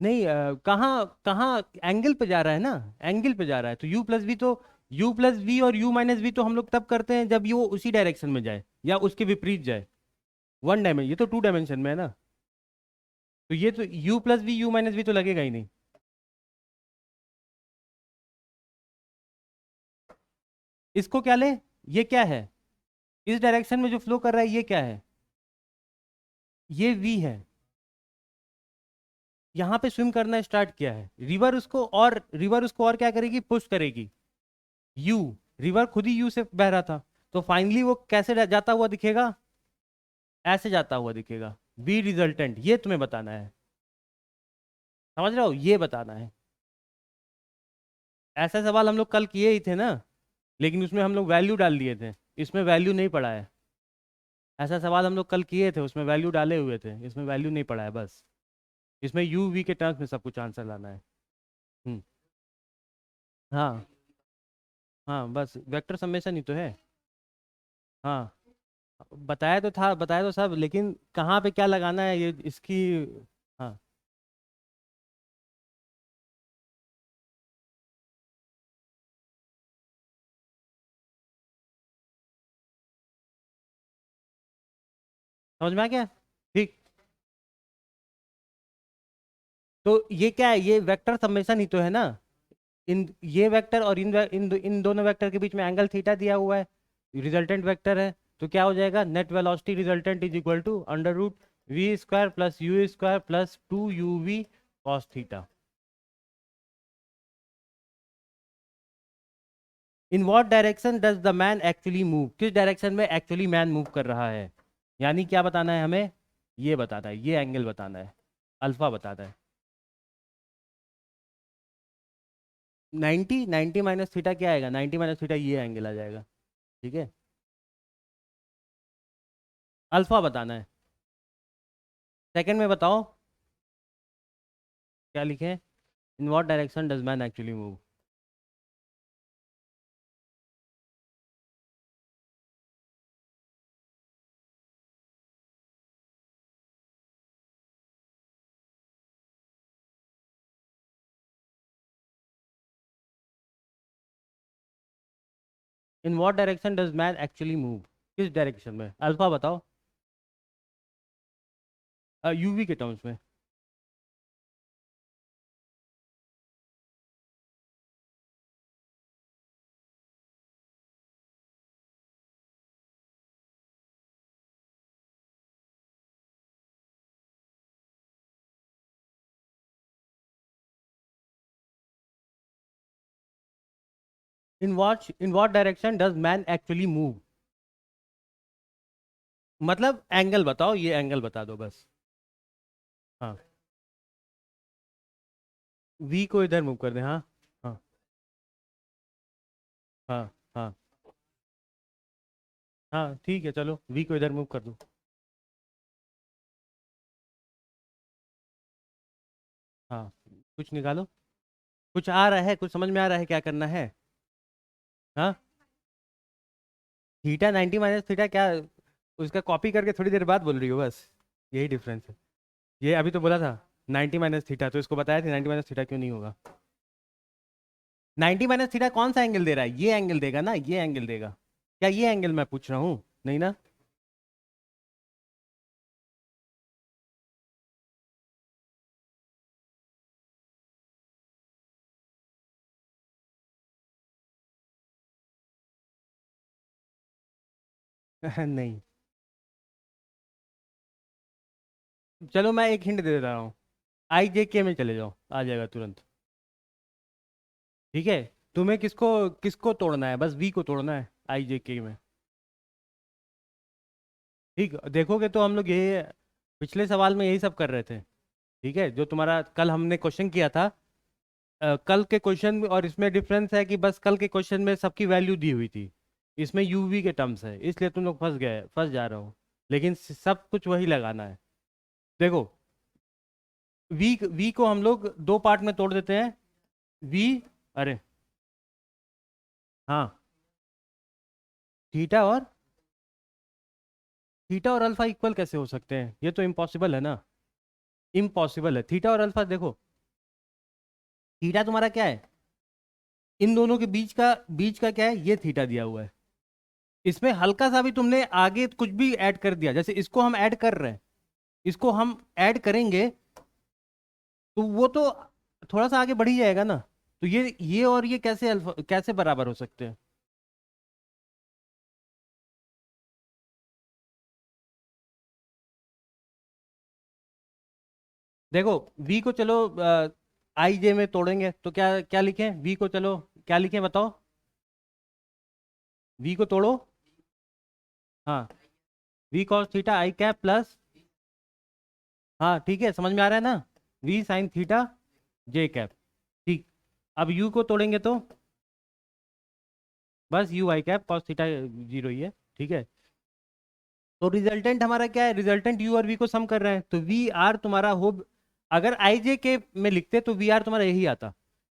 नहीं, कहाँ कहाँ एंगल पे जा रहा है ना, एंगल पे जा रहा है, तो u+v और u-v तो हम लोग तब करते हैं जब ये वो उसी डायरेक्शन में जाए या उसके विपरीत जाए, वन डायमेंशन, ये तो टू डायमेंशन में है ना, तो ये तो u+v तो लगेगा ही नहीं। इसको क्या लें, ये क्या है, इस डायरेक्शन में जो फ्लो कर रहा है ये क्या है, ये v है, यहाँ पे स्विम करना स्टार्ट किया है, रिवर उसको और क्या करेगी, पुश करेगी, यू, रिवर खुद ही यू से बह रहा था, तो फाइनली वो कैसे जाता हुआ दिखेगा, ऐसे जाता हुआ दिखेगा, बी रिजल्टेंट, ये तुम्हें बताना है। समझ रहे हो, ये बताना है। ऐसा सवाल हम लोग कल किए ही थे ना, लेकिन उसमें हम लोग वैल्यू डाल दिए थे, इसमें वैल्यू नहीं पड़ा है। ऐसा सवाल हम लोग कल किए थे, उसमें वैल्यू डाले हुए थे, इसमें वैल्यू नहीं पड़ा है, बस इसमें यू वी के टर्म्स में सब कुछ आंसर लाना है। हम्म। हाँ। हाँ, बस वेक्टर समेशन ही तो है। हाँ, बताया तो सब, लेकिन कहाँ पे क्या लगाना है ये इसकी। हाँ। समझ में आ गया? ठीक। तो ये क्या है, ये वेक्टर समेशन ही तो है ना। इन ये वेक्टर और इन दोनों वेक्टर के बीच में एंगल थीटा दिया हुआ है, रिजल्टेंट वेक्टर है। तो क्या हो जाएगा, net velocity resultant is equal to under root v square plus u square plus 2 uv cos theta. In what direction does the man actually move, किस डायरेक्शन में एक्चुअली मैन मूव कर रहा है। यानी क्या बताना है हमें, ये बताना है, ये एंगल बताना है, अल्फा बताना है। 90 माइनस थीटा क्या आएगा, 90 माइनस थीटा ये एंगल आ जाएगा। ठीक है, अल्फा बताना है। सेकंड में बताओ क्या लिखे, इन what direction does man actually move. In what direction does man actually move, किस डायरेक्शन में, अल्फा बताओ। यूवी के टर्म्स में। इन what direction does man actually move, मतलब एंगल बताओ, ये एंगल बता दो बस। हाँ, वी को इधर मूव कर दे, हाँ। हाँ हाँ हाँ हाँ, ठीक है, चलो वी को इधर मूव कर दो। हाँ, कुछ निकालो, कुछ आ रहा है, कुछ समझ में आ रहा है क्या करना है। हाँ, थीटा 90 माइनस थीटा क्या, उसका कॉपी करके थोड़ी देर बाद बोल रही हो बस, यही डिफरेंस है। ये अभी तो बोला था 90 माइनस थीटा, तो इसको बताया था 90 माइनस थीटा क्यों नहीं होगा। 90 माइनस थीटा कौन सा एंगल दे रहा है, ये एंगल देगा ना, ये एंगल देगा। क्या ये एंगल मैं पूछ रहा हूँ, नहीं ना। नहीं, चलो मैं एक हिंट दे रहा हूँ, आई जे के में चले जाओ, आ जाएगा तुरंत। ठीक है, तुम्हें किसको किसको तोड़ना है, बस वी को तोड़ना है आई जे के में। ठीक, देखोगे तो हम लोग ये पिछले सवाल में यही सब कर रहे थे। ठीक है, जो तुम्हारा कल हमने क्वेश्चन किया था, कल के क्वेश्चन और इसमें डिफरेंस है कि बस कल के क्वेश्चन में सबकी वैल्यू दी हुई थी, इसमें यूवी के टर्म्स है, इसलिए तुम लोग फंस गए, फंस जा रहे हो। लेकिन सब कुछ वही लगाना है। देखो, वी को हम लोग दो पार्ट में तोड़ देते हैं। वी, अरे हाँ, थीटा और थीटा और अल्फा इक्वल कैसे हो सकते हैं, ये तो इम्पॉसिबल है ना। इम्पॉसिबल है, थीटा और अल्फा देखो, थीटा तुम्हारा क्या है, इन दोनों के बीच का क्या है, ये थीटा दिया हुआ है। इसमें हल्का सा भी तुमने आगे कुछ भी ऐड कर दिया, जैसे इसको हम ऐड कर रहे हैं, इसको हम ऐड करेंगे, तो वो तो थोड़ा सा आगे बढ़ ही जाएगा ना। तो ये और ये कैसे अल्फा कैसे बराबर हो सकते हैं। देखो, वी को चलो आई जे में तोड़ेंगे तो क्या क्या लिखें, वी को चलो क्या लिखें बताओ, वी को तोड़ो। हाँ, V cos theta I cap plus, हाँ ठीक है, समझ में आ रहा है ना, V sine theta J cap. ठीक, अब यू को तोड़ेंगे तो बस यू आई कैप कॉस थीटा जीरो ही है। ठीक है, तो रिजल्टेंट हमारा क्या है, रिजल्टेंट यू और वी को सम कर रहे हैं, तो वी आर तुम्हारा हो, अगर आई जे के में लिखते तो वी आर तुम्हारा यही आता।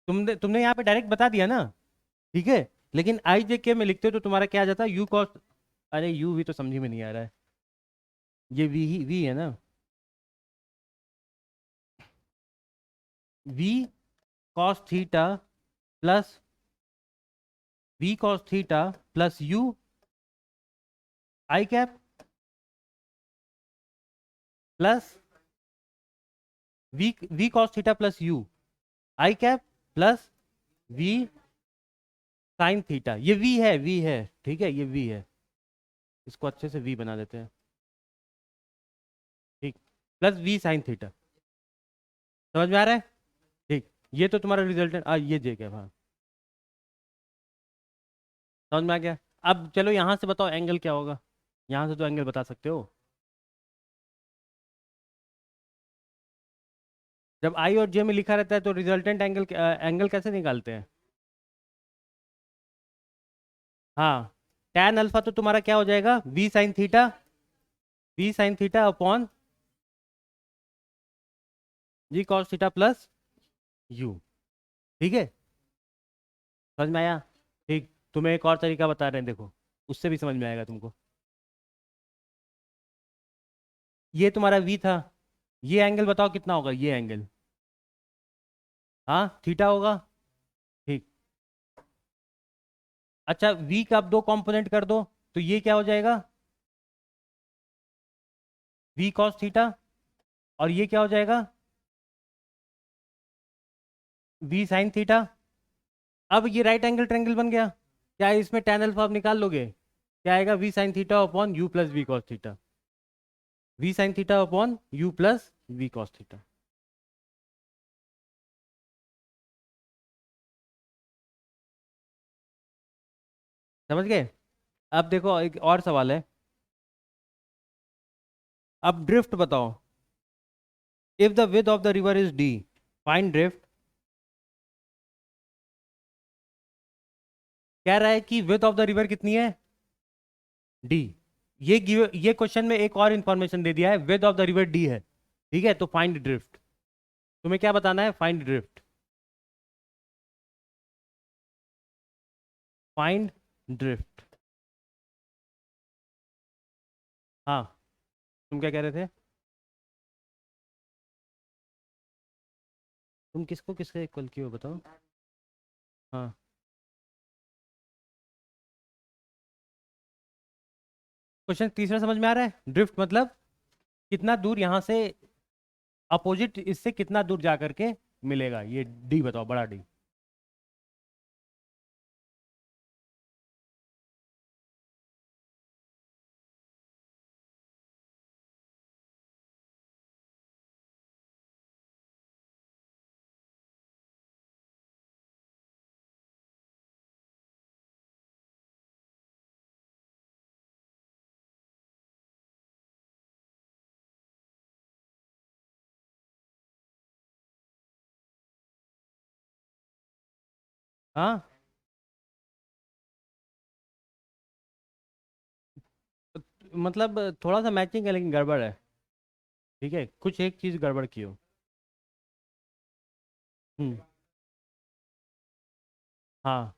तुमने तुमने यहाँ पे डायरेक्ट बता दिया ना। ठीक है, लेकिन आई जे के में लिखते तो तुम्हारा क्या आ जाता, यू कॉस, अरे यू वी तो समझ में नहीं आ रहा है, ये वी ही वी है ना, v cos theta plus v cos theta plus u आई cap. Plus v cos theta plus u आई cap plus v sine theta. ये वी है, ठीक है, ये वी है, इसको अच्छे से वी बना देते हैं, ठीक, प्लस वी साइन थीटा। समझ में आ रहा है? ठीक, ये तो तुम्हारा रिजल्टेंट ये जे क्या, हाँ समझ में आ गया। अब चलो यहाँ से बताओ एंगल क्या होगा, यहाँ से तो एंगल बता सकते हो। जब आई और जे में लिखा रहता है तो रिजल्टेंट एंगल एंगल कैसे निकालते हैं? हाँ, tan अल्फा तो तुम्हारा क्या हो जाएगा, v sine theta upon g cos theta plus u. ठीक है, समझ में आया? ठीक, तुम्हें एक और तरीका बता रहे हैं, देखो उससे भी समझ में आएगा तुमको। ये तुम्हारा वी था, ये एंगल बताओ कितना होगा, ये एंगल, हाँ थीटा होगा, ठीक। अच्छा, वी का आप दो कंपोनेंट कर दो, तो ये क्या हो जाएगा, वी कॉस थीटा, और ये क्या हो जाएगा, वी साइन थीटा। अब ये राइट एंगल ट्रायंगल बन गया। क्या इसमें tan अल्फा आप निकाल लोगे? क्या आएगा, v sine theta upon u plus v cos theta, v sine theta upon u plus v cos theta. समझ गए? अब देखो एक और सवाल है, अब ड्रिफ्ट बताओ। If the width of the river is D, find drift. कह रहा है कि विड्थ ऑफ द रिवर कितनी है, डी। ये क्वेश्चन में एक और इंफॉर्मेशन दे दिया है, width of the river D है, ठीक है, तो फाइंड ड्रिफ्ट। तुम्हें क्या बताना है, फाइंड ड्रिफ्ट, फाइंड ड्रिफ्ट। हाँ, तुम क्या कह रहे थे? तुम किसको किससे इक्वल किए हो बताओ? हाँ, क्वेश्चन तीसरा समझ में आ रहा है, ड्रिफ्ट मतलब कितना दूर यहाँ से, अपोजिट इससे कितना दूर जा करके मिलेगा, ये डी बताओ, बड़ा डी। हाँ, मतलब थोड़ा सा मैचिंग है लेकिन गड़बड़ है, ठीक है, कुछ एक चीज गड़बड़ की हो। हम्म, हाँ,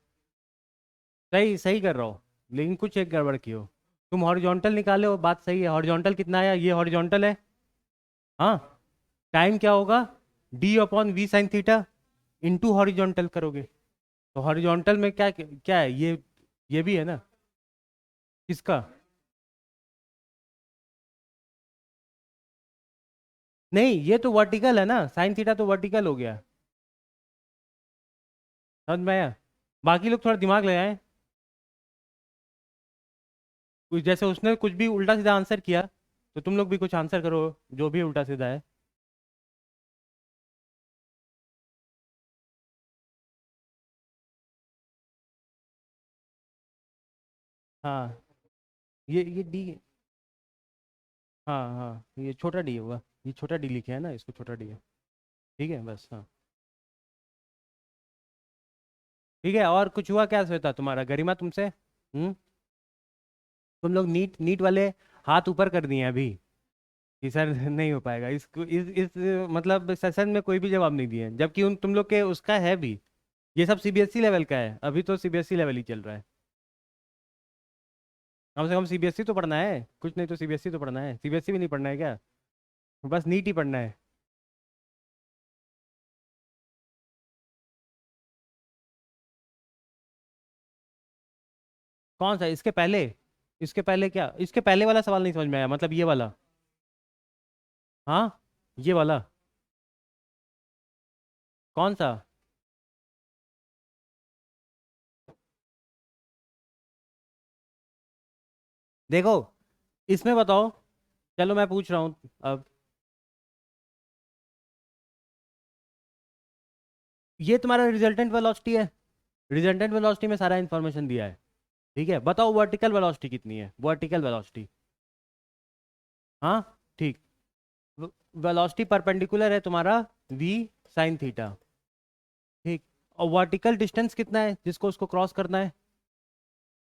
सही सही कर रहा हो, लेकिन कुछ एक गड़बड़ की हो। तुम हॉरिजॉन्टल निकाले हो, बात सही है, हॉरिजॉन्टल कितना आया, ये हॉरिजॉन्टल है, हाँ, टाइम क्या होगा, d upon v sine theta, into horizontal करोगे, तो हॉरिजॉन्टल में क्या क्या है, ये भी है ना, किसका? नहीं, ये तो वर्टिकल है ना, साइन थीटा तो वर्टिकल हो गया। समझ में आया? बाकी लोग थोड़ा दिमाग लगाएं, कुछ जैसे उसने कुछ भी उल्टा सीधा आंसर किया, तो तुम लोग भी कुछ आंसर करो जो भी उल्टा सीधा है। हाँ, ये डी, हाँ हाँ, ये छोटा डी होगा, ये छोटा डी लिखे है ना, इसको छोटा डी है, ठीक है बस, हाँ। ठीक है, और कुछ हुआ क्या श्वेता, तुम्हारा गरिमा तुमसे? तुम लोग नीट नीट वाले हाथ ऊपर कर दिए हैं अभी, कि सर नहीं हो पाएगा, इसको इस मतलब सेशन में कोई भी जवाब नहीं दिए हैं, जबकि उन तुम लोग के उसका है भी, ये सब सीबीएसई लेवल का है, अभी तो सीबीएसई लेवल ही चल रहा है। कम से कम सीबीएसई तो पढ़ना है, कुछ नहीं तो सीबीएसई तो पढ़ना है, सीबीएसई भी नहीं पढ़ना है क्या? बस नीट ही पढ़ना है। कौन सा, इसके पहले? इसके पहले क्या, इसके पहले वाला सवाल नहीं समझ में आया, मतलब ये वाला? हाँ, ये वाला कौन सा? देखो, इसमें बताओ, चलो मैं पूछ रहा हूँ अब। ये तुम्हारा रिजल्टेंट वेलोसिटी है। रिजल्टेंट वेलोसिटी में सारा इन्फॉर्मेशन दिया है। ठीक है, बताओ वर्टिकल वेलोसिटी कितनी है, वर्टिकल वेलोसिटी। हाँ, ठीक। वेलोसिटी परपेंडिकुलर है तुम्हारा v साइन थीटा। ठीक। और वर्टिकल डिस्टेंस कितना है जिसको उसको क्रॉस करना है?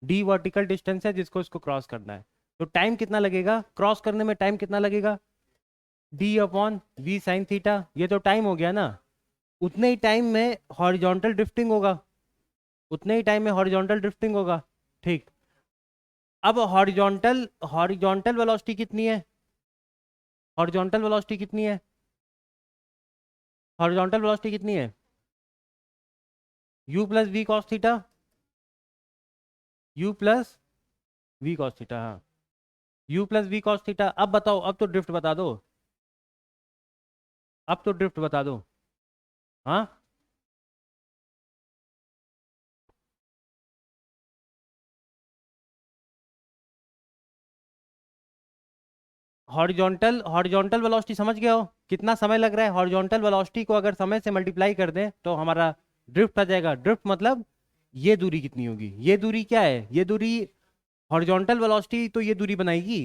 d वर्टिकल डिस्टेंस है जिसको इसको क्रॉस करना है। तो टाइम कितना लगेगा क्रॉस करने में, टाइम कितना लगेगा? d upon v sign theta, ये तो टाइम हो गया ना। उतने ही टाइम में हॉरिजॉन्टल ड्रिफ्टिंग होगा, उतने ही टाइम में हॉरिजॉन्टल ड्रिफ्टिंग होगा। ठीक। अब हॉरिजॉन्टल हॉरिजॉन्टल वेलोसिटी कितनी है? हॉरिजॉन्टल वेलोसिटी कितनी है? हॉरिजॉन्टल वेलोसिटी कितनी है? u plus v cos theta. u plus v cos theta, हाँ। u plus v cos theta. अब बताओ, अब तो ड्रिफ्ट बता दो, अब तो ड्रिफ्ट बता दो। हाँ, हॉरिजॉन्टल हॉरिजॉन्टल वेलोसिटी समझ गए हो कितना समय लग रहा है? हॉरिजॉन्टल वेलोसिटी को अगर समय से मल्टीप्लाई कर दें तो हमारा ड्रिफ्ट आ जाएगा। ड्रिफ्ट मतलब ये दूरी कितनी होगी, ये दूरी क्या है, ये दूरी हॉरिजॉन्टल वेलोसिटी तो ये दूरी बनाएगी।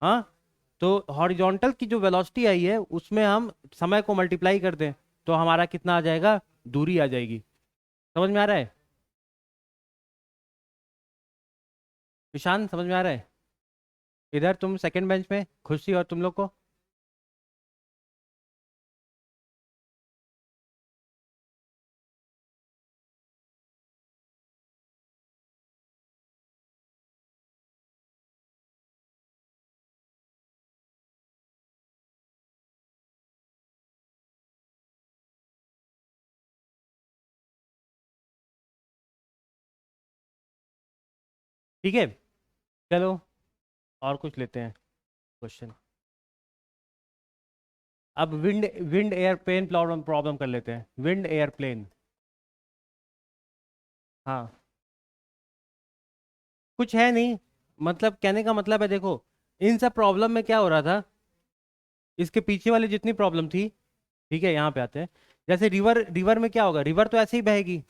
हाँ, तो हॉरिजॉन्टल की जो वेलोसिटी आई है उसमें हम समय को मल्टीप्लाई कर दें तो हमारा कितना आ जाएगा, दूरी आ जाएगी। समझ में आ रहा है? ईशान, समझ में आ रहा है? इधर तुम सेकंड बेंच में खुशी और तुम लोग को। ठीक है, चलो और कुछ लेते हैं क्वेश्चन। अब wind wind airplane problem problem कर लेते हैं, विंड एयरप्लेन। हाँ, कुछ है नहीं, मतलब कहने का मतलब है, देखो इन सब प्रॉब्लम में क्या हो रहा था, इसके पीछे वाली जितनी प्रॉब्लम थी। ठीक है, यहाँ पे आते हैं। जैसे रिवर, रिवर में क्या होगा, रिवर तो ऐसे ही बहेगी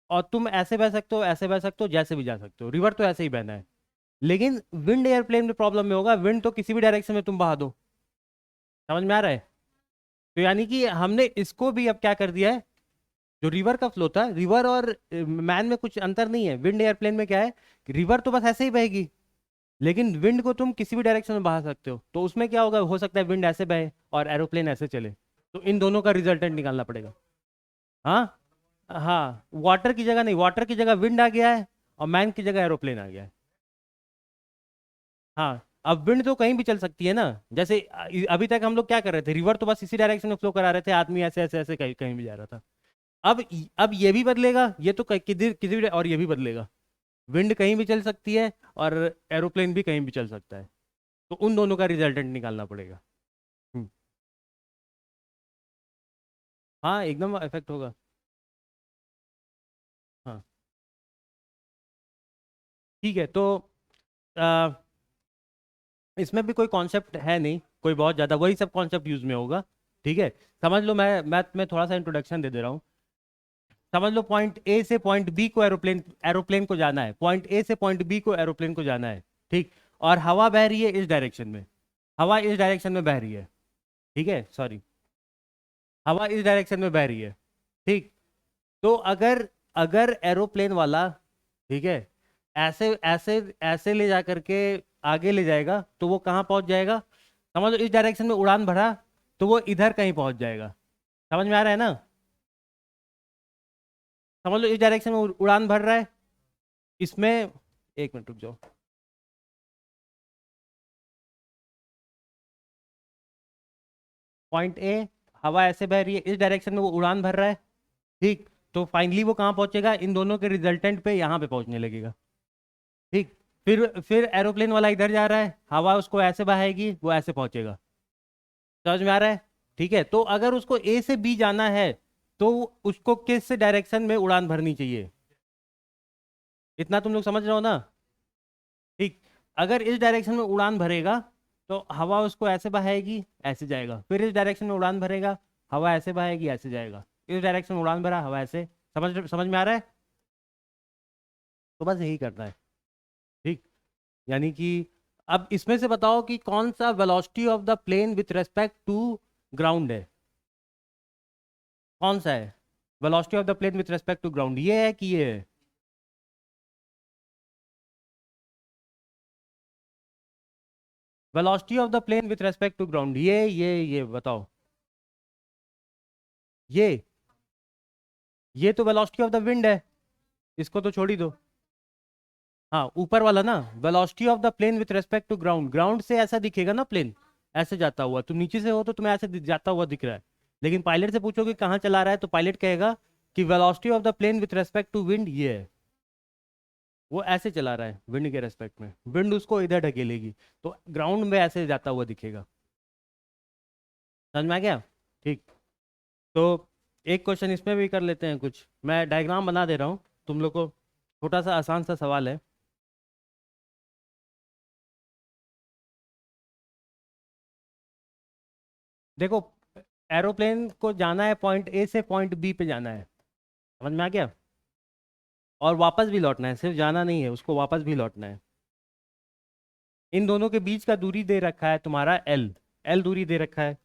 और तुम ऐसे बह सकते हो, ऐसे बह सकते हो, जैसे भी जा सकते हो, रिवर तो ऐसे ही बहना है। लेकिन विंड एयरप्लेन में प्रॉब्लम में होगा, विंड तो किसी भी डायरेक्शन में तुम बहा दो। समझ में आ रहा है? तो यानी कि हमने इसको भी अब क्या कर दिया है, जो रिवर का फ्लो था, रिवर और मैन में कुछ अंतर नहीं है। विंड एयरप्लेन में क्या है कि रिवर तो बस ऐसे ही बहेगी, लेकिन विंड को तुम किसी भी डायरेक्शन में बहा सकते हो। तो उसमें क्या होगा, हो सकता है विंड ऐसे बहे और एरोप्लेन ऐसे चले। तो इन दोनों का रिजल्टेंट निकालना पड़ेगा। हाँ, हाँ, वाटर की जगह नहीं, वाटर की जगह विंड आ गया है और मैन की जगह एरोप्लेन आ गया है। हाँ, अब विंड तो कहीं भी चल सकती है ना। जैसे अभी तक हम लोग क्या कर रहे थे, रिवर तो बस इसी डायरेक्शन में फ्लो करा रहे थे, आदमी ऐसे ऐसे ऐसे कहीं कहीं भी जा रहा था। अब ये भी बदलेगा, ये तो किसी किसी भी, और ये भी बदलेगा। विंड कहीं भी चल सकती है और एरोप्लेन भी कहीं भी चल सकता है। तो उन दोनों का रिजल्टेंट निकालना पड़ेगा। हम्म, हाँ, एकदम इफेक्ट होगा। हाँ, ठीक है, तो आ, इसमें भी कोई कॉन्सेप्ट है नहीं कोई बहुत ज़्यादा, वही सब कॉन्सेप्ट यूज में होगा। ठीक है, समझ लो, मैं थोड़ा सा इंट्रोडक्शन दे दे रहा हूँ। समझ लो, पॉइंट ए से पॉइंट बी को एरोप्लेन एरोप्लेन को जाना है, पॉइंट ए से पॉइंट बी को एरोप्लेन को जाना है। ठीक। और हवा बह रही है इस डायरेक्शन में, हवा इस डायरेक्शन में बह रही है। ठीक है, सॉरी, हवा इस डायरेक्शन में बह रही है। ठीक। तो अगर अगर एरोप्लेन वाला, ठीक है, ऐसे ऐसे ऐसे ले जा करके आगे ले जाएगा तो वो कहाँ पहुंच जाएगा? समझ लो इस डायरेक्शन में उड़ान भरा तो वो इधर कहीं पहुंच जाएगा। समझ में आ रहा है ना? समझ लो इस डायरेक्शन में उड़ान भर रहा है, इसमें, एक मिनट रुक जाओ। पॉइंट ए, हवा ऐसे बह रही है इस डायरेक्शन में, वो उड़ान भर रहा है। ठीक। तो फाइनली वो कहाँ पहुंचेगा, इन दोनों के रिजल्टेंट पे यहाँ पे पहुंचने लगेगा। ठीक। फिर एरोप्लेन वाला इधर जा रहा है, हवा उसको ऐसे बहाएगी, वो ऐसे पहुंचेगा। समझ में आ रहा है? ठीक है, तो अगर उसको ए से बी जाना है तो उसको किस डायरेक्शन में उड़ान भरनी चाहिए? इतना तुम लोग समझ रहे हो ना? ठीक। अगर इस डायरेक्शन में उड़ान भरेगा तो हवा उसको ऐसे बहाएगी, ऐसे जाएगा। फिर इस डायरेक्शन में उड़ान भरेगा, हवा ऐसे बहाएगी, ऐसे जाएगा। इस डायरेक्शन में उड़ान भरा, हवा ऐसे। समझ समझ में आ रहा है? तो बस यही करना है। ठीक। यानी कि अब इसमें से बताओ कि कौन सा velocity of the plane with respect to ground है? कौन सा है velocity of the plane with respect to ground? ये है कि ये है? Velocity of the plane with respect to ground, ये बताओ। ये ये तो वेलोसिटी ऑफ द विंड है, इसको तो छोड़ ही दो। हाँ, ऊपर वाला ना, velocity of the plane with respect to ground. Ground से ऐसा दिखेगा ना प्लेन, ऐसे जाता हुआ। तुम नीचे से हो तो तुम्हें ऐसे जाता हुआ दिख रहा है। लेकिन पायलट से पूछोगे कहाँ चला रहा है, तो पायलट कहेगा कि velocity of the plane with respect to wind ये है। वो ऐसे चला रहा है विंड के रेस्पेक्ट में, विंड उसको इधर ढकेलेगी, तो ग्राउंड में ऐसे जाता हुआ दिखेगा। समझ में आ गया? ठीक। तो एक क्वेश्चन इसमें भी कर लेते हैं कुछ। मैं डायग्राम बना दे रहा हूँ तुम लोग को, छोटा सा आसान सा सवाल है। देखो, एरोप्लेन को जाना है पॉइंट ए से पॉइंट बी पे जाना है। समझ में आ गया? और वापस भी लौटना है, सिर्फ जाना नहीं है, उसको वापस भी लौटना है। इन दोनों के बीच का दूरी दे रखा है तुम्हारा एल। एल दूरी दे रखा है।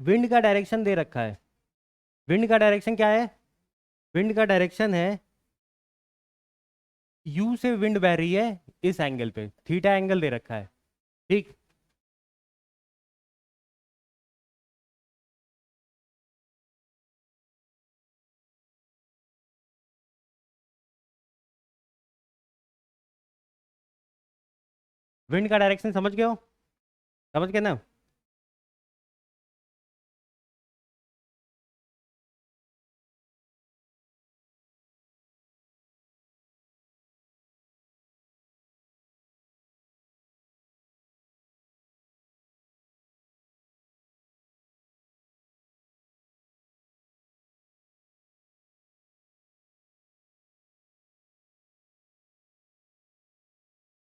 विंड का डायरेक्शन दे रखा है। विंड का डायरेक्शन क्या है? विंड का डायरेक्शन है, यू से विंड बह रही है इस एंगल पे, थीटा एंगल दे रखा है। ठीक। विंड का डायरेक्शन समझ गए हो? समझ गए ना?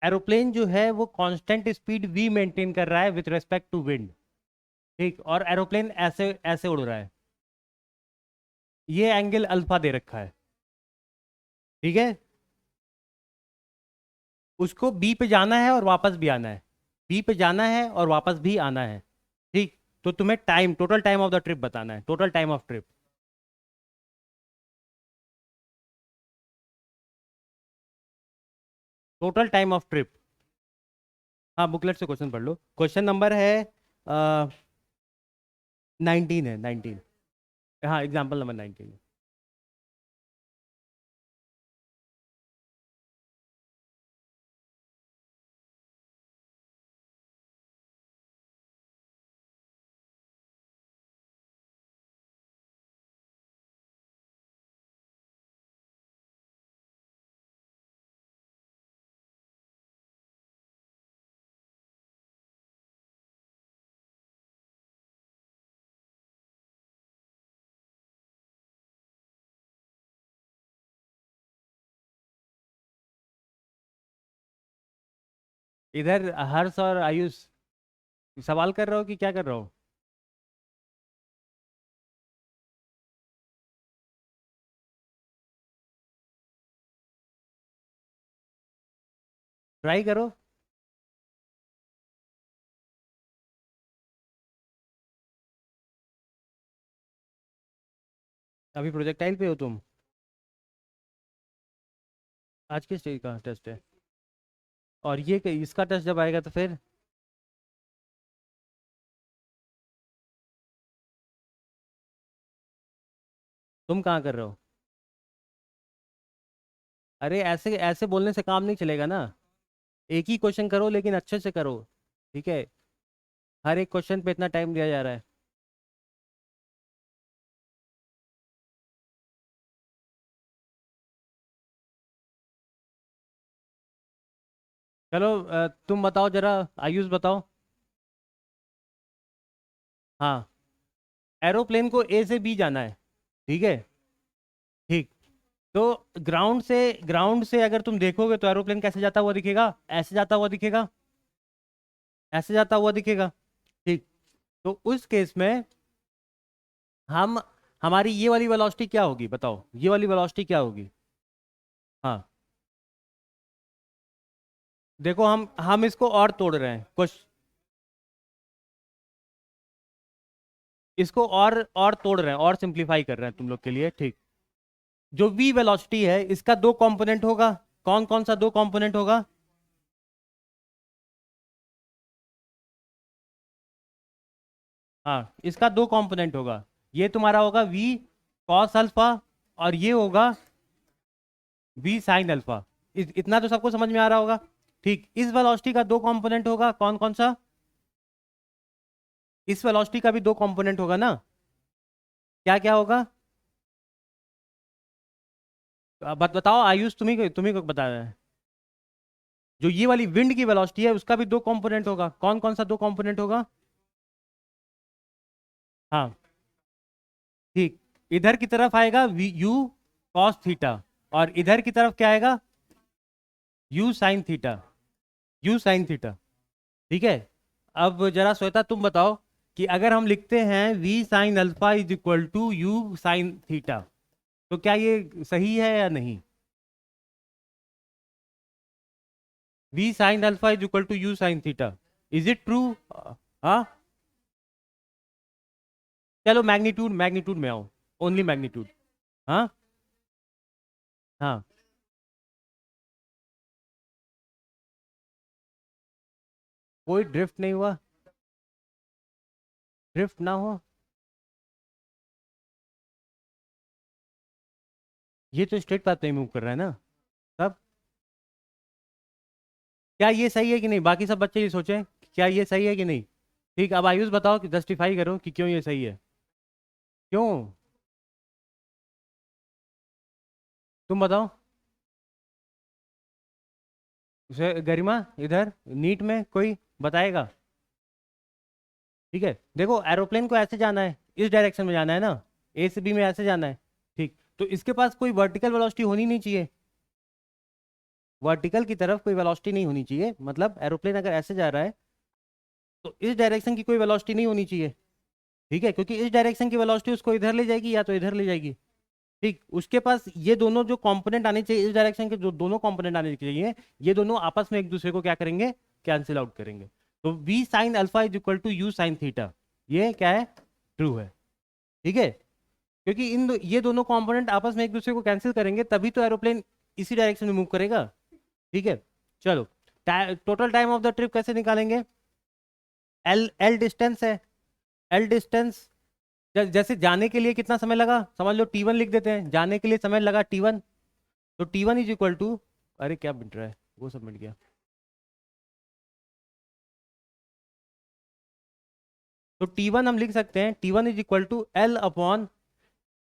एरोप्लेन जो है वो कांस्टेंट स्पीड v मेंटेन कर रहा है विथ रेस्पेक्ट टू विंड। ठीक। और एरोप्लेन ऐसे ऐसे उड़ रहा है। ये एंगल अल्फा दे रखा है। ठीक है। उसको बी पे जाना है और वापस भी आना है। बी पे जाना है और वापस भी आना है। ठीक। तो तुम्हें time, total time of the trip बताना है, total time of trip. Total time of trip. हाँ, बुकलेट से क्वेश्चन पढ़ लो। क्वेश्चन नंबर है 19 है, 19। हाँ, एग्जाम्पल नंबर 19। इधर हर्ष और आयुष सवाल कर रहे हो कि क्या कर रहे हो? ट्राई करो। अभी प्रोजेक्टाइल पे हो तुम? आज किस चीज का टेस्ट है? और इसका टेस्ट जब आएगा तो फिर? तुम कहाँ कर रहे हो? अरे, ऐसे ऐसे बोलने से काम नहीं चलेगा ना। एक ही क्वेश्चन करो लेकिन अच्छे से करो। ठीक है। हर एक क्वेश्चन पे इतना टाइम दिया जा रहा है। चलो तुम बताओ जरा, आयुष बताओ। हाँ, एरोप्लेन को ए से बी जाना है, ठीक है। ठीक। तो ग्राउंड से अगर तुम देखोगे तो एरोप्लेन कैसे जाता हुआ दिखेगा? ऐसे जाता हुआ दिखेगा, ऐसे जाता हुआ दिखेगा। ठीक। तो उस केस में हम हमारी ये वाली वेलोसिटी क्या होगी बताओ, ये वाली वेलोसिटी क्या होगी? हाँ, देखो हम इसको और तोड़ रहे हैं कुछ, इसको और तोड़ रहे हैं और सिंप्लीफाई कर रहे हैं तुम लोग के लिए, ठीक। जो v वेलोसिटी है इसका दो कंपोनेंट होगा। कौन कौन सा दो कंपोनेंट होगा? हाँ, इसका दो कंपोनेंट होगा। ये तुम्हारा होगा v cos अल्फा, और ये होगा v sin अल्फा। इतना तो सबको समझ में आ रहा होगा। ठीक, इस वेलोसिटी का दो कंपोनेंट होगा, कौन कौन सा? इस वेलोसिटी का भी दो कंपोनेंट होगा ना? क्या क्या होगा? बताओ आयुष, तुम्ही को बता रहे हैं। जो ये वाली विंड की वेलोसिटी है उसका भी दो कंपोनेंट होगा, कौन कौन सा दो कंपोनेंट होगा? हाँ, ठीक। इधर की तरफ आएगा यू कॉस थीटा, और इधर की तरफ क्या आएगा? You sine theta, you sine theta. ठीक है। अब जरा श्वेता तुम बताओ कि अगर हम लिखते हैं v sine alpha is equal to u sine theta, तो क्या ये सही है या नहीं? V sine alpha is equal to u sine theta, is it true? हाँ, चलो मैग्नीट्यूड मैग्नीट्यूड में आओ, ओनली मैग्नीट्यूड। हाँ, हाँ, कोई ड्रिफ्ट नहीं हुआ, ड्रिफ्ट ना हो। ये तो स्ट्रेट पाथ पे मूव कर रहा है ना। तब क्या ये सही है कि नहीं? बाकी सब बच्चे ये सोचें कि क्या ये सही है कि नहीं। ठीक, अब आयुष बताओ कि जस्टिफाई करो कि क्यों ये सही है। क्यों? तुम बताओ। उसे गरिमा, इधर नीट में कोई बताएगा? ठीक है, देखो एरोप्लेन को ऐसे जाना है, इस डायरेक्शन में जाना है ना, ए से बी में ऐसे जाना है। ठीक, तो इसके पास कोई वर्टिकल वेलोसिटी होनी नहीं चाहिए, वर्टिकल की तरफ कोई वेलोसिटी नहीं होनी चाहिए, मतलब एरोप्लेन अगर ऐसे जा रहा है तो इस डायरेक्शन की कोई वेलोसिटी नहीं होनी चाहिए। ठीक है, क्योंकि इस डायरेक्शन की वेलोसिटी उसको इधर ले जाएगी या तो इधर ले जाएगी। ठीक, उसके पास ये दोनों जो कंपोनेंट आने चाहिए, इस डायरेक्शन के जो दोनों कंपोनेंट आने चाहिए, ये दोनों आपस में एक दूसरे को क्या करेंगे? कैंसिल आउट करेंगे। तो v sine alpha is equal to u sine theta, ये क्या है? ट्रू है। ठीक है, क्योंकि ये दोनों कंपोनेंट आपस में एक दूसरे को कैंसिल करेंगे तभी तो एरोप्लेन इसी डायरेक्शन में मूव करेगा। ठीक है, चलो। Total time of the trip कैसे निकालेंगे? एल एल डिस्टेंस है, एल डिस्टेंस। जैसे जाने के लिए कितना समय लगा, समझ लो T1 लिख देते हैं, जाने के लिए समय लगा T1। तो T1 इज इक्वल टू, अरे क्या मिट रहा है, वो सब मिट गया। तो T1 हम लिख सकते हैं, T1 is equal to L upon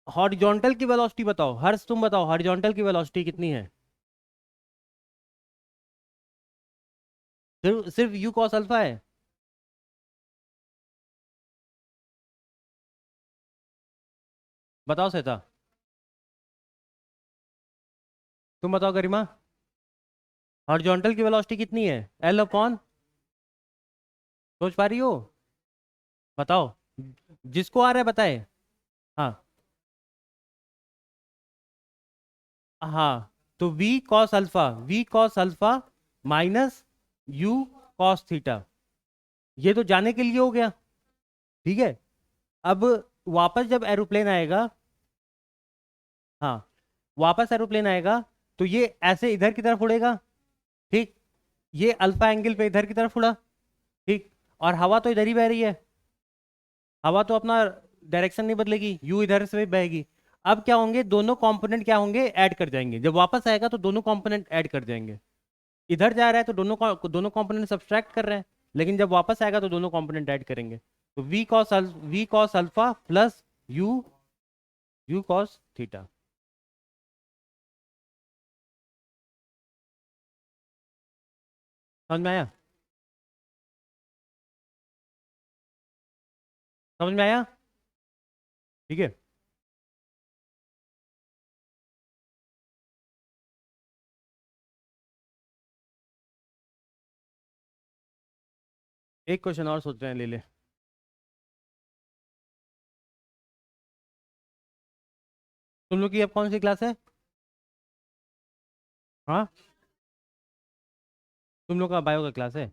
horizontal की वेलोसिटी। बताओ हर्ष, तुम बताओ हॉरिजॉन्टल की वेलोसिटी कितनी है? सिर्फ सिर्फ यू कॉस अल्फा है। बताओ श्वेता, तुम बताओ गरिमा, हॉरिजॉन्टल की वेलोसिटी कितनी है? एल अपॉन, सोच पा रही हो? बताओ, जिसको आ रहा है बताए। हाँ, हाँ, तो v cos alpha minus u cos theta, ये तो जाने के लिए हो गया। ठीक है, अब वापस जब एरोप्लेन आएगा, हाँ, वापस एरोप्लेन आएगा तो ये ऐसे इधर की तरफ उड़ेगा। ठीक, ये अल्फा एंगल पे इधर की तरफ उड़ा। ठीक, और हवा तो इधर ही बह रही है, हवा तो अपना डायरेक्शन नहीं बदलेगी, यू इधर से भी बहेगी। अब क्या होंगे, दोनों कंपोनेंट क्या होंगे? ऐड कर जाएंगे। जब वापस आएगा तो दोनों कंपोनेंट ऐड कर जाएंगे। इधर जा रहा है तो दोनों कंपोनेंट सब्सट्रैक्ट कर रहे हैं, लेकिन जब वापस आएगा तो दोनों कंपोनेंट ऐड करेंगे। तो v cos alpha plus u u cos theta. समझ में आया? समझ में आया? ठीक है। एक क्वेश्चन और सोच रहे हैं, ले ले। तुम लोग की अब कौन सी क्लास है? हाँ, तुम लोग का बायो का क्लास है?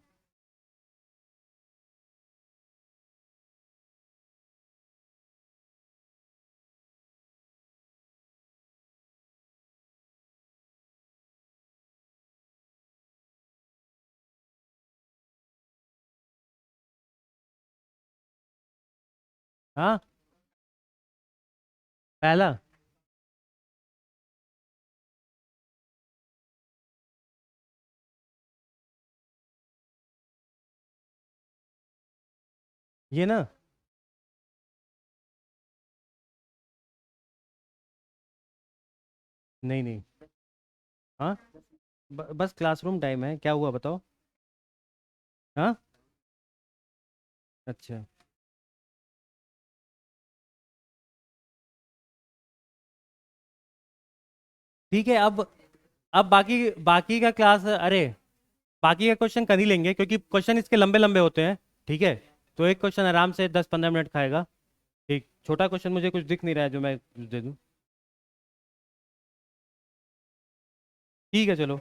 हाँ, पहला। ये ना। नहीं नहीं। हाँ, बस क्लासरूम टाइम है, क्या हुआ बताओ। हाँ। अच्छा। ठीक है, अब बाकी बाकी का क्लास, अरे बाकी का क्वेश्चन कर ही लेंगे क्योंकि क्वेश्चन इसके लंबे लंबे होते हैं। ठीक है, तो एक क्वेश्चन आराम से 10-15 मिनट खाएगा। ठीक, छोटा क्वेश्चन मुझे कुछ दिख नहीं रहा है जो मैं दे दूँ। ठीक है चलो।